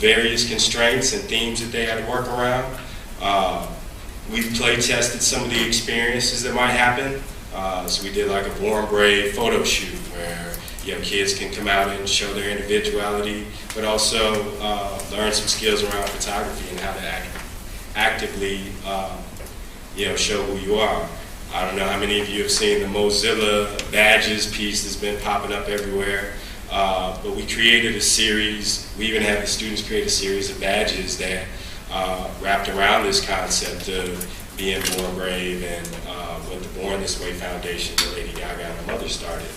various constraints and themes that they had to work around. We've play tested some of the experiences that might happen. So we did like a Born Brave photo shoot where kids can come out and show their individuality, but also learn some skills around photography and how to actively show who you are. I don't know how many of you have seen the Mozilla badges piece that's been popping up everywhere, but we created a series. We even had the students create a series of badges that wrapped around this concept of being Born Brave, and with the Born This Way Foundation that Lady Gaga and her mother started.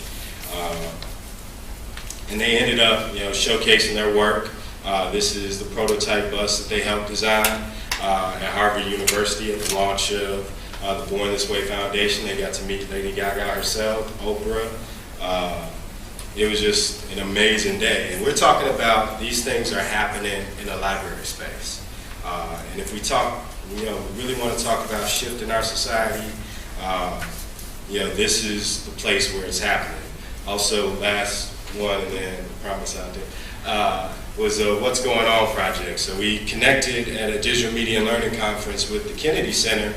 And they ended up showcasing their work. This is the prototype bus that they helped design at Harvard University at the launch of the Born This Way Foundation. They got to meet Lady Gaga herself, Oprah. It was just an amazing day. And we're talking about these things are happening in a library space. And if we talk, we really want to talk about shift in our society, this is the place where it's happening. Also, last one, and then I promise out there, was a What's Going On project. So we connected at a Digital Media and Learning Conference with the Kennedy Center,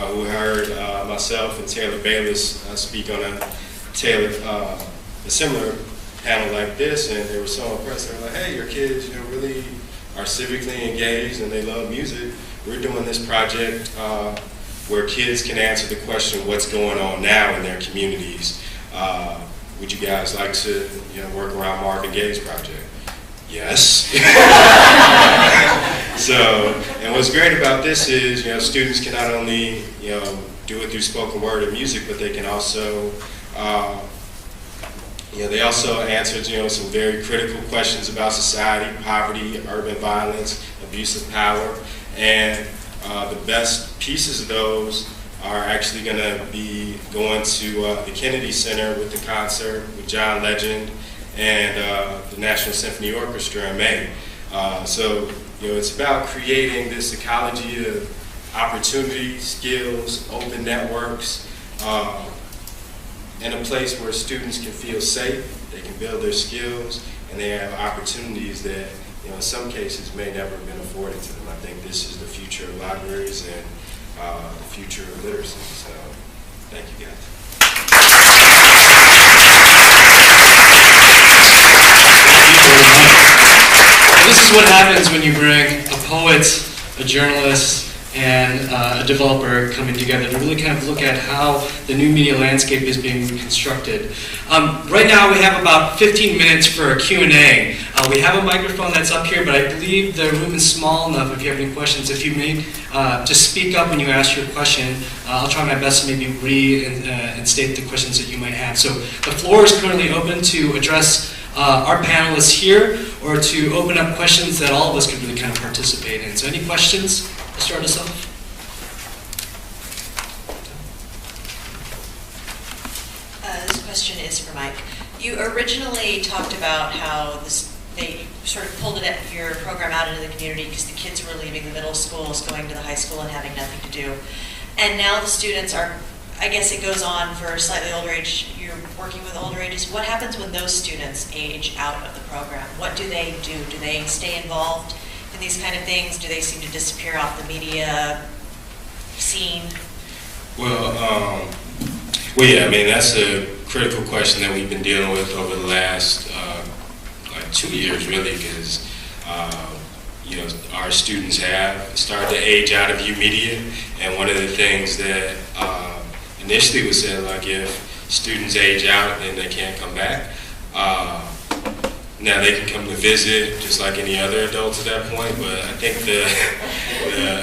who heard myself and Taylor Bayless speak on a similar panel like this, and they were so impressed. They were like, hey, your kids really really are civically engaged and they love music, we're doing this project where kids can answer the question, what's going on now in their communities? Would you guys like to work around Marvin Gaye's project? Yes. So, and what's great about this is, students can not only, do it through spoken word and music, but they can also, they also answered, some very critical questions about society, poverty, urban violence, abuse of power, and the best pieces of those are actually going to be going to the Kennedy Center with the concert with John Legend and the National Symphony Orchestra in May. So, it's about creating this ecology of opportunity, skills, open networks, and a place where students can feel safe, they can build their skills, and they have opportunities that, in some cases may never have been afforded to them. I think this is the future of libraries and the future of literacy. So, thank you guys. This is what happens when you bring a poet, a journalist, and a developer coming together to really kind of look at how the new media landscape is being constructed. Right now we have about 15 minutes for a Q&A. We have a microphone that's up here, but I believe the room is small enough if you have any questions. If you may just speak up when you ask your question, I'll try my best to maybe and state the questions that you might have. So the floor is currently open to address our panelists here, or to open up questions that all of us could really kind of participate in. So any questions to start us off? This question is for Mike. You originally talked about how they sort of pulled your program out into the community because the kids were leaving the middle schools, going to the high school and having nothing to do. And now the students are, I guess it goes on for a slightly older age. You're working with older ages. What happens when those students age out of the program? What do they do? Do they stay involved in these kind of things? Do they seem to disappear off the media scene? Well, yeah, I mean, that's a critical question that we've been dealing with over the last like 2 years, really, because our students have started to age out of media, and one of the things that initially was said, like, if students age out, then they can't come back. Now they can come to visit just like any other adults at that point, but I think the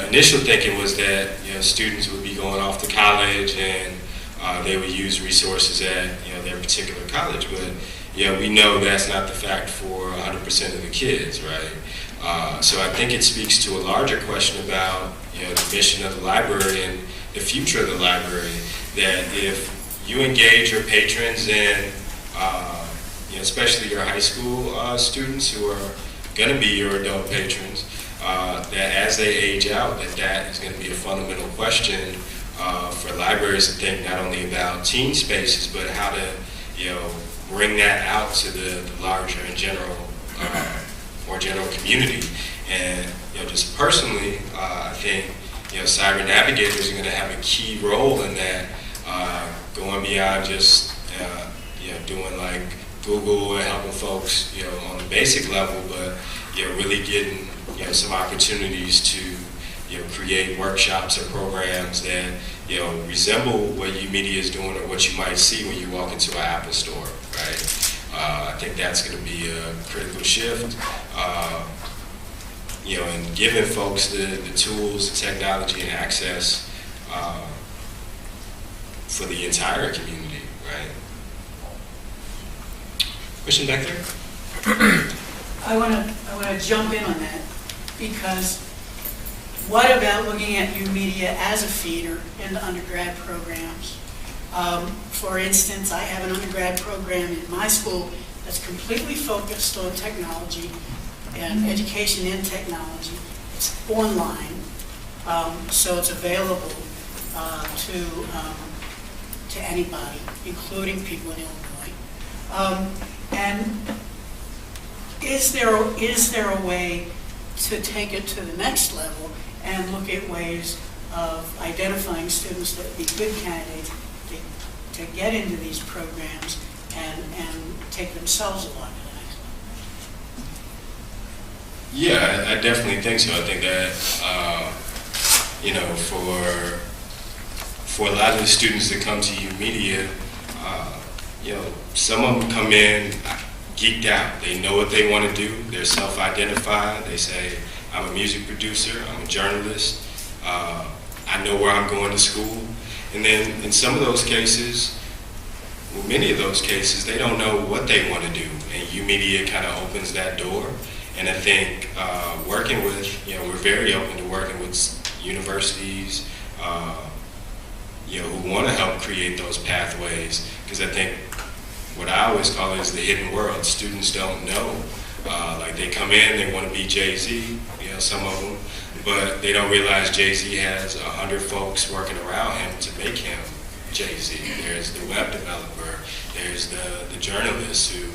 initial thinking was that students would be going off to college and they would use resources at their particular college. But we know that's not the fact for 100% of the kids, right? So I think it speaks to a larger question about the mission of the library and the future of the library. That if you engage your patrons and especially your high school students who are going to be your adult patrons, that as they age out, that is going to be a fundamental question for libraries to think not only about teen spaces, but how to bring that out to the larger and more general community. And just personally, I think cyber navigators are going to have a key role in that. Going beyond just doing like Google and helping folks on the basic level, but really getting some opportunities to create workshops or programs that resemble what UMedia is doing or what you might see when you walk into an Apple store, right? I think that's going to be a critical shift. And giving folks the tools, the technology, and access for the entire community, right? Question back there? I want to jump in on that, because what about looking at UMedia as a feeder into undergrad programs? For instance, I have an undergrad program in my school that's completely focused on technology and education in technology. It's online, so it's available to anybody, including people in Illinois. And is there a way to take it to the next level and look at ways of identifying students that would be good candidates to get into these programs and take themselves along to the next Yeah, I definitely think so. I think that, for a lot of the students that come to U Media, some of them come in geeked out. They know what they want to do. They're self-identified. They say, I'm a music producer, I'm a journalist, I know where I'm going to school. And then in some of those cases, well, many of those cases, they don't know what they want to do. And U Media kind of opens that door. And I think working with, we're very open to working with universities, who want to help create those pathways. Because I think what I always call it is the hidden world. Students don't know. Like they come in, they want to be Jay-Z, some of them, but they don't realize Jay-Z has 100 folks working around him to make him Jay-Z. There's the web developer, there's the journalist who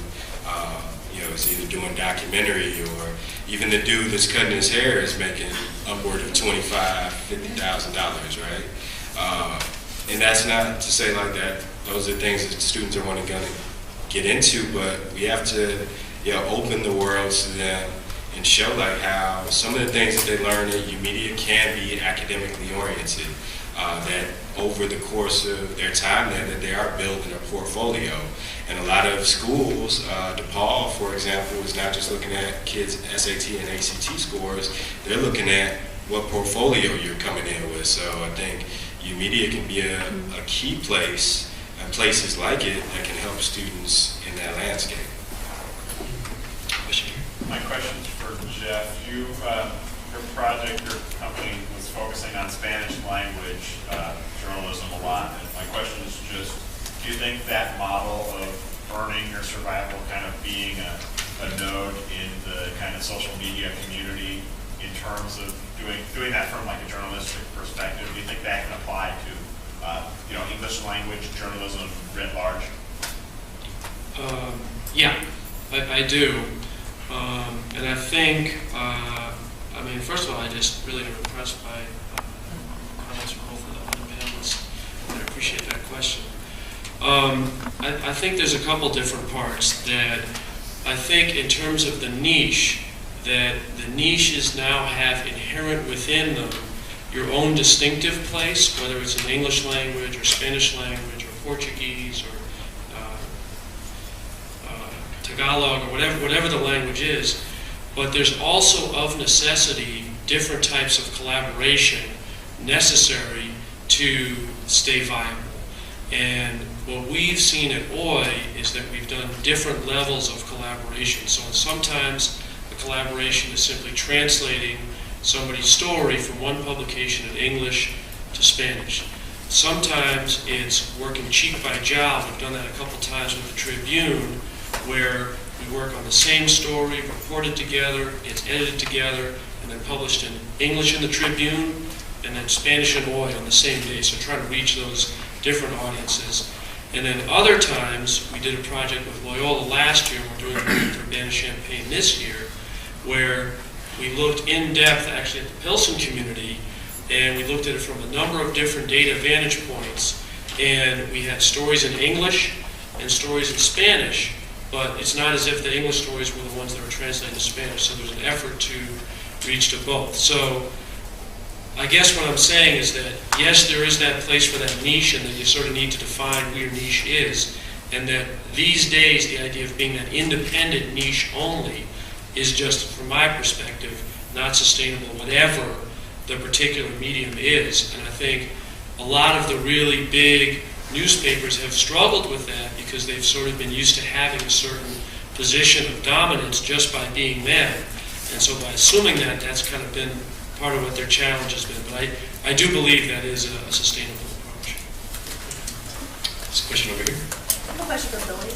is either doing documentary, or even the dude that's cutting his hair is making upward of $25,000-$50,000, right? And that's not to say like that those are things that students are going to get into, but we have to open the world to them and show like how some of the things that they learn at U Media can be academically oriented. That over the course of their time there, that they are building a portfolio. And a lot of schools, DePaul, for example, is not just looking at kids' SAT and ACT scores, they're looking at what portfolio you're coming in with. So I think U Media can be a key place, and places like it that can help students in that landscape. My question is for Jeff. Your project, your company was focusing on Spanish language journalism a lot. And my question is just, do you think that model of earning your survival kind of being a node in the kind of social media community in terms of doing that from like a journalistic perspective, do you think that can apply to English language journalism writ large? Yeah, I do. And I think, first of all, I just really am impressed by comments from both of the other panelists, and I appreciate that question. I think there's a couple different parts that I think in terms of the niche, that the niches now have inherent within them your own distinctive place, whether it's in English language or Spanish language or Portuguese or Tagalog or whatever the language is. But there's also of necessity different types of collaboration necessary to stay viable. And what we've seen at OI is that we've done different levels of collaboration. So sometimes the collaboration is simply translating somebody's story from one publication in English to Spanish. Sometimes it's working cheek by jowl. We've done that a couple times with the Tribune, where we work on the same story, reported together, it's edited together, and then published in English in the Tribune, and then Spanish in OI on the same day. So trying to reach those different audiences. And then other times, we did a project with Loyola last year, we're doing it for Urbana-Champaign this year, where we looked in depth actually at the Pilsen community, and we looked at it from a number of different data vantage points. And we had stories in English and stories in Spanish, but it's not as if the English stories were the ones that were translated to Spanish, so there's an effort to reach to both. So I guess what I'm saying is that, yes, there is that place for that niche, and that you sort of need to define who your niche is, and that these days the idea of being that independent niche only is just, from my perspective, not sustainable, whatever the particular medium is. And I think a lot of the really big newspapers have struggled with that because they've sort of been used to having a certain position of dominance just by being them. And so by assuming that, that's kind of been part of what their challenge has been. But I do believe that is a sustainable approach. This question over here. I have a question for Billy.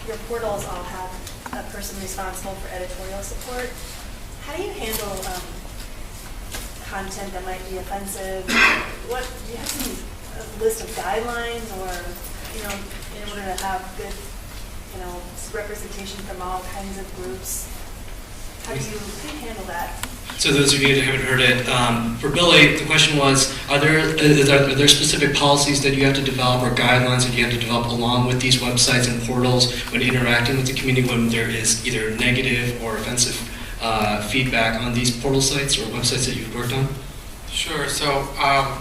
Your portals all have a person responsible for editorial support. How do you handle content that might be offensive? What do you have a list of guidelines, or in order to have good representation from all kinds of groups? How do you handle that? So those of you that haven't heard it, for Billy, the question was, are there specific policies that you have to develop or guidelines that you have to develop along with these websites and portals when interacting with the community when there is either negative or offensive feedback on these portal sites or websites that you've worked on? Sure. So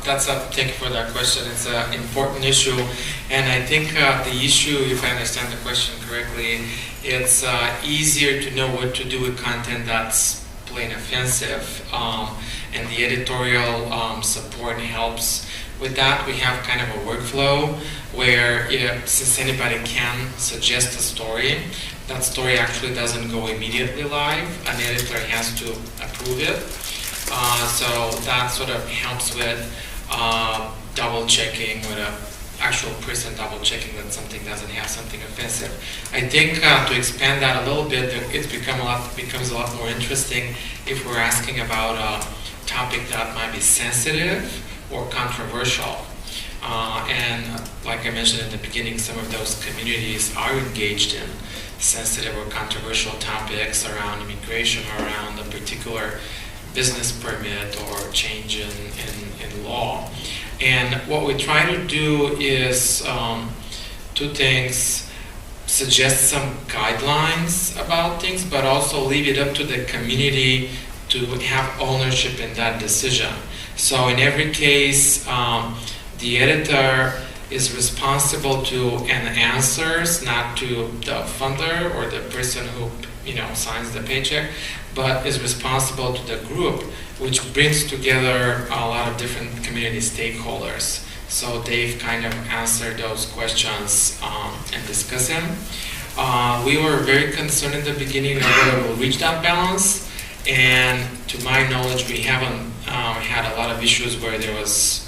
thank you for that question. It's an important issue, and I think the issue, if I understand the question correctly, it's easier to know what to do with content that's plain offensive, and the editorial support helps with that. We have kind of a workflow where, since anybody can suggest a story, that story actually doesn't go immediately live. An editor has to approve it. So that sort of helps with double checking, with an actual person double checking that something doesn't have something offensive. I think to expand that a little bit, it's becomes a lot more interesting if we're asking about a topic that might be sensitive or controversial. And like I mentioned in the beginning, some of those communities are engaged in sensitive or controversial topics around immigration or around a particular business permit or change in law. And what we try to do is two things: suggest some guidelines about things, but also leave it up to the community to have ownership in that decision. So in every case, the editor is responsible to and answers, not to the funder or the person who signs the paycheck, but is responsible to the group, which brings together a lot of different community stakeholders. So they've kind of answered those questions and discussed them. We were very concerned in the beginning of whether we'll reach that balance, and to my knowledge, we haven't had a lot of issues where there was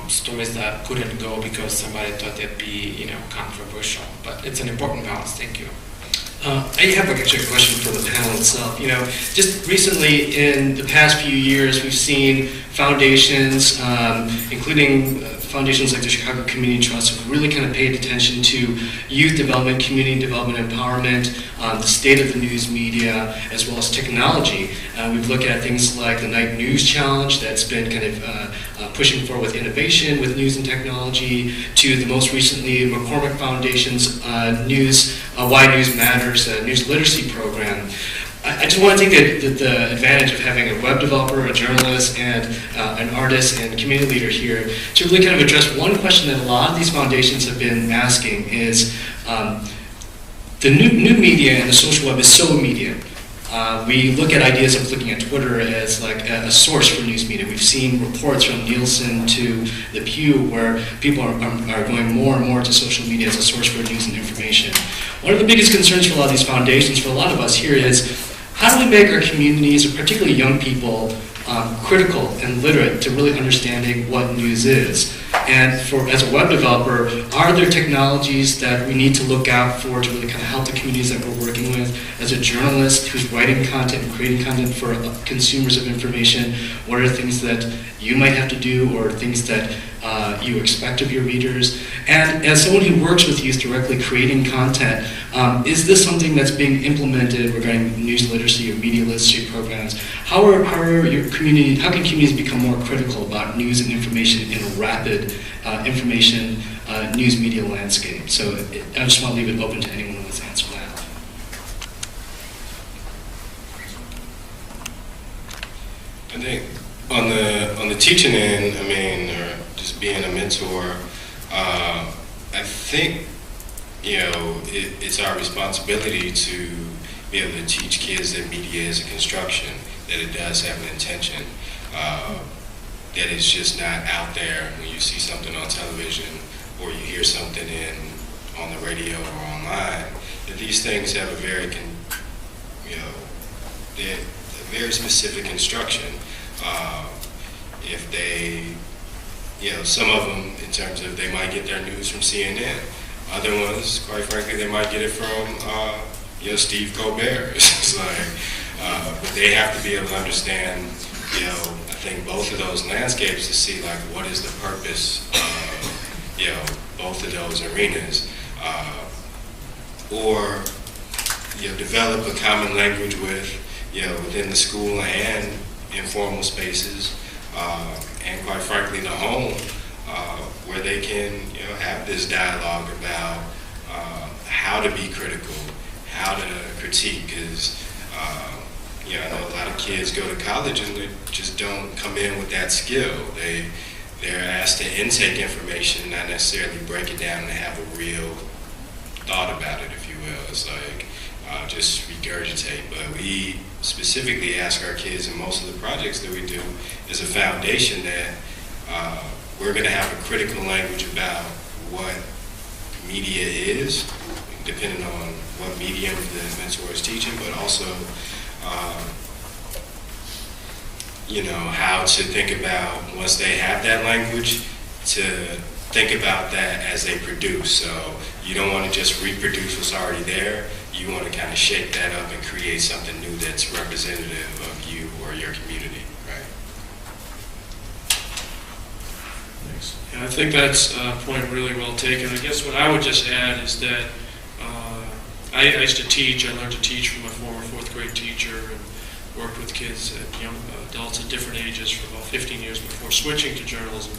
stories that couldn't go because somebody thought they'd be controversial. But it's an important balance. Thank you. I have actually a question for the panel itself. Just recently in the past few years, we've seen foundations, including foundations like the Chicago Community Trust, have really kind of paid attention to youth development, community development, empowerment, the state of the news media, as well as technology. We've looked at things like the Night News Challenge that's been kind of pushing forward with innovation with news and technology, to the most recently McCormick Foundation's Why News Matters news literacy program. I just want to take the advantage of having a web developer, a journalist, and an artist and community leader here to really kind of address one question that a lot of these foundations have been asking is the new media and the social web is so immediate. We look at ideas of looking at Twitter as like a source for news media. We've seen reports from Nielsen to the Pew where people are going more and more to social media as a source for news and information. One of the biggest concerns for a lot of these foundations, for a lot of us here, is how do we make our communities, and particularly young people, critical and literate to really understanding what news is? And as a web developer, are there technologies that we need to look out for to really kind of help the communities that we're working with? As a journalist who's writing content and creating content for consumers of information, what are things that you might have to do or things that you expect of your readers? And as someone who works with youth directly creating content, is this something that's being implemented regarding news literacy or media literacy programs? How can communities become more critical about news and information in a rapid information news media landscape? So I just want to leave it open to anyone who wants to answer that. I think on the teaching end, or just being a mentor, I think it's our responsibility to be able to teach kids that media is a construction, that it does have an intention, that it's just not out there when you see something on television or you hear something on the radio or online, that these things have a very specific instruction. If they, some of them in terms of they might get their news from CNN. Other ones, quite frankly, they might get it from, Steve Colbert. It's like, but they have to be able to understand, I think both of those landscapes to see like what is the purpose of, both of those arenas, or develop a common language with within the school and informal spaces, and quite frankly, the home, where they can, have this dialogue about how to be critical, how to critique, because I know a lot of kids go to college and they just don't come in with that skill. They're asked to intake information, not necessarily break it down and have a real thought about it, if you will. It's like just regurgitate. But we specifically ask our kids in most of the projects that we do as a foundation that we're going to have a critical language about what media is, depending on what medium the mentor is teaching, but also how to think about, once they have that language, to think about that as they produce. So you don't want to just reproduce what's already there. You want to kind of shake that up and create something new that's representative of you or your community, right? Thanks. Yeah, I think that's a point really well taken. I guess what I would just add is that I used to teach. I learned to teach from my former fourth grade teacher and worked with kids and young adults at different ages for about 15 years before switching to journalism.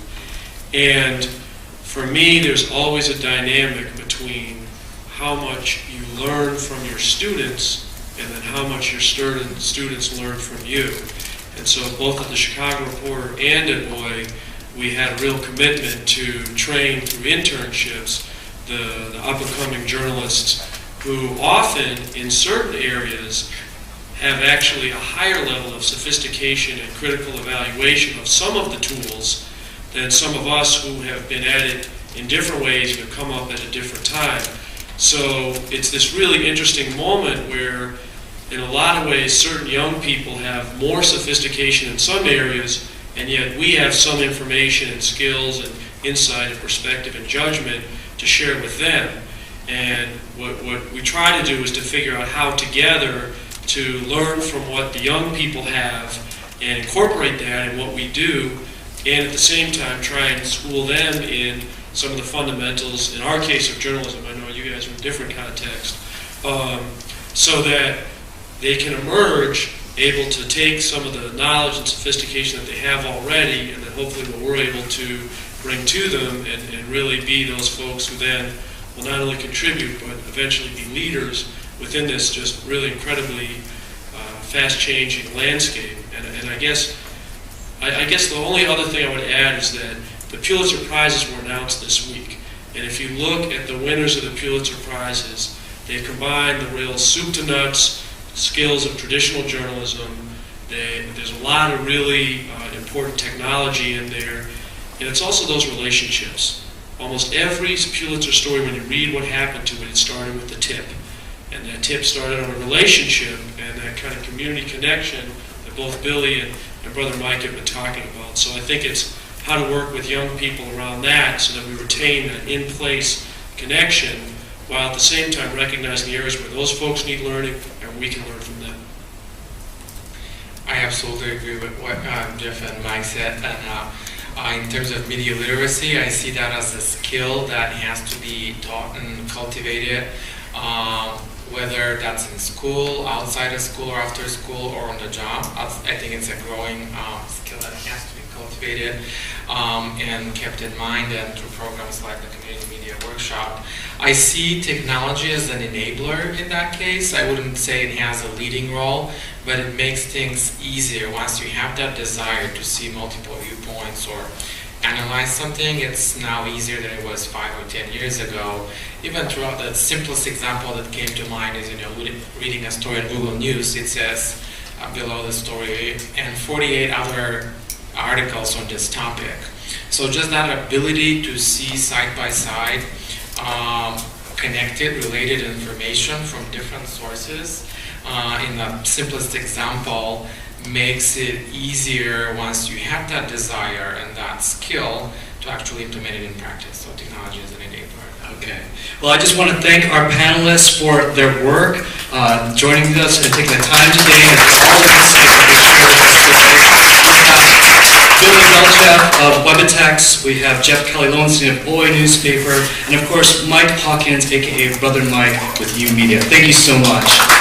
And for me, there's always a dynamic between how much you learn from your students and then how much your students learn from you. And so both at the Chicago Reporter and at Boy, we had a real commitment to train through internships the up-and-coming journalists who often, in certain areas, have actually a higher level of sophistication and critical evaluation of some of the tools than some of us who have been at it in different ways and have come up at a different time. So it's this really interesting moment where, in a lot of ways, certain young people have more sophistication in some areas, and yet we have some information and skills and insight and perspective and judgment to share with them. And what we try to do is to figure out how together to learn from what the young people have and incorporate that in what we do, and at the same time try and school them in some of the fundamentals, in our case of journalism. I know you guys are in a different context, so that they can emerge able to take some of the knowledge and sophistication that they have already, and then hopefully what we're able to bring to them and really be those folks who then will not only contribute but eventually be leaders within this just really incredibly fast-changing landscape. And I guess the only other thing I would add is that the Pulitzer Prizes were announced this week. And if you look at the winners of the Pulitzer Prizes, they combine the real soup-to-nuts skills of traditional journalism. There's a lot of really important technology in there. And it's also those relationships. Almost every Pulitzer story, when you read what happened to it, it started with a tip. And that tip started on a relationship and that kind of community connection that both Billy and Brother Mike have been talking about. So I think it's how to work with young people around that so that we retain that in-place connection while at the same time recognizing the areas where those folks need learning and we can learn from them. I absolutely agree with what Jeff and Mike said. And in terms of media literacy, I see that as a skill that has to be taught and cultivated, whether that's in school, outside of school, or after school, or on the job. I think it's a growing skill that has to be cultivated and kept in mind, and through programs like the Community Media Workshop. I see technology as an enabler in that case. I wouldn't say it has a leading role, but it makes things easier. Once you have that desire to see multiple viewpoints or analyze something, it's now easier than it was 5 or 10 years ago. Even throughout, the simplest example that came to mind is, reading a story on Google News. It says below the story, and 48 other articles on this topic. So just that ability to see side by side connected, related information from different sources in the simplest example makes it easier once you have that desire and that skill to actually implement it in practice. So technology is an enabler. Okay. Well, I just want to thank our panelists for their work, joining us and taking the time today, and all of us Billy Belchev of Webitex, we have Jeff Kelly Lowenstein of Boy Newspaper, and of course Mike Hawkins, aka Brother Mike with U Media. Thank you so much.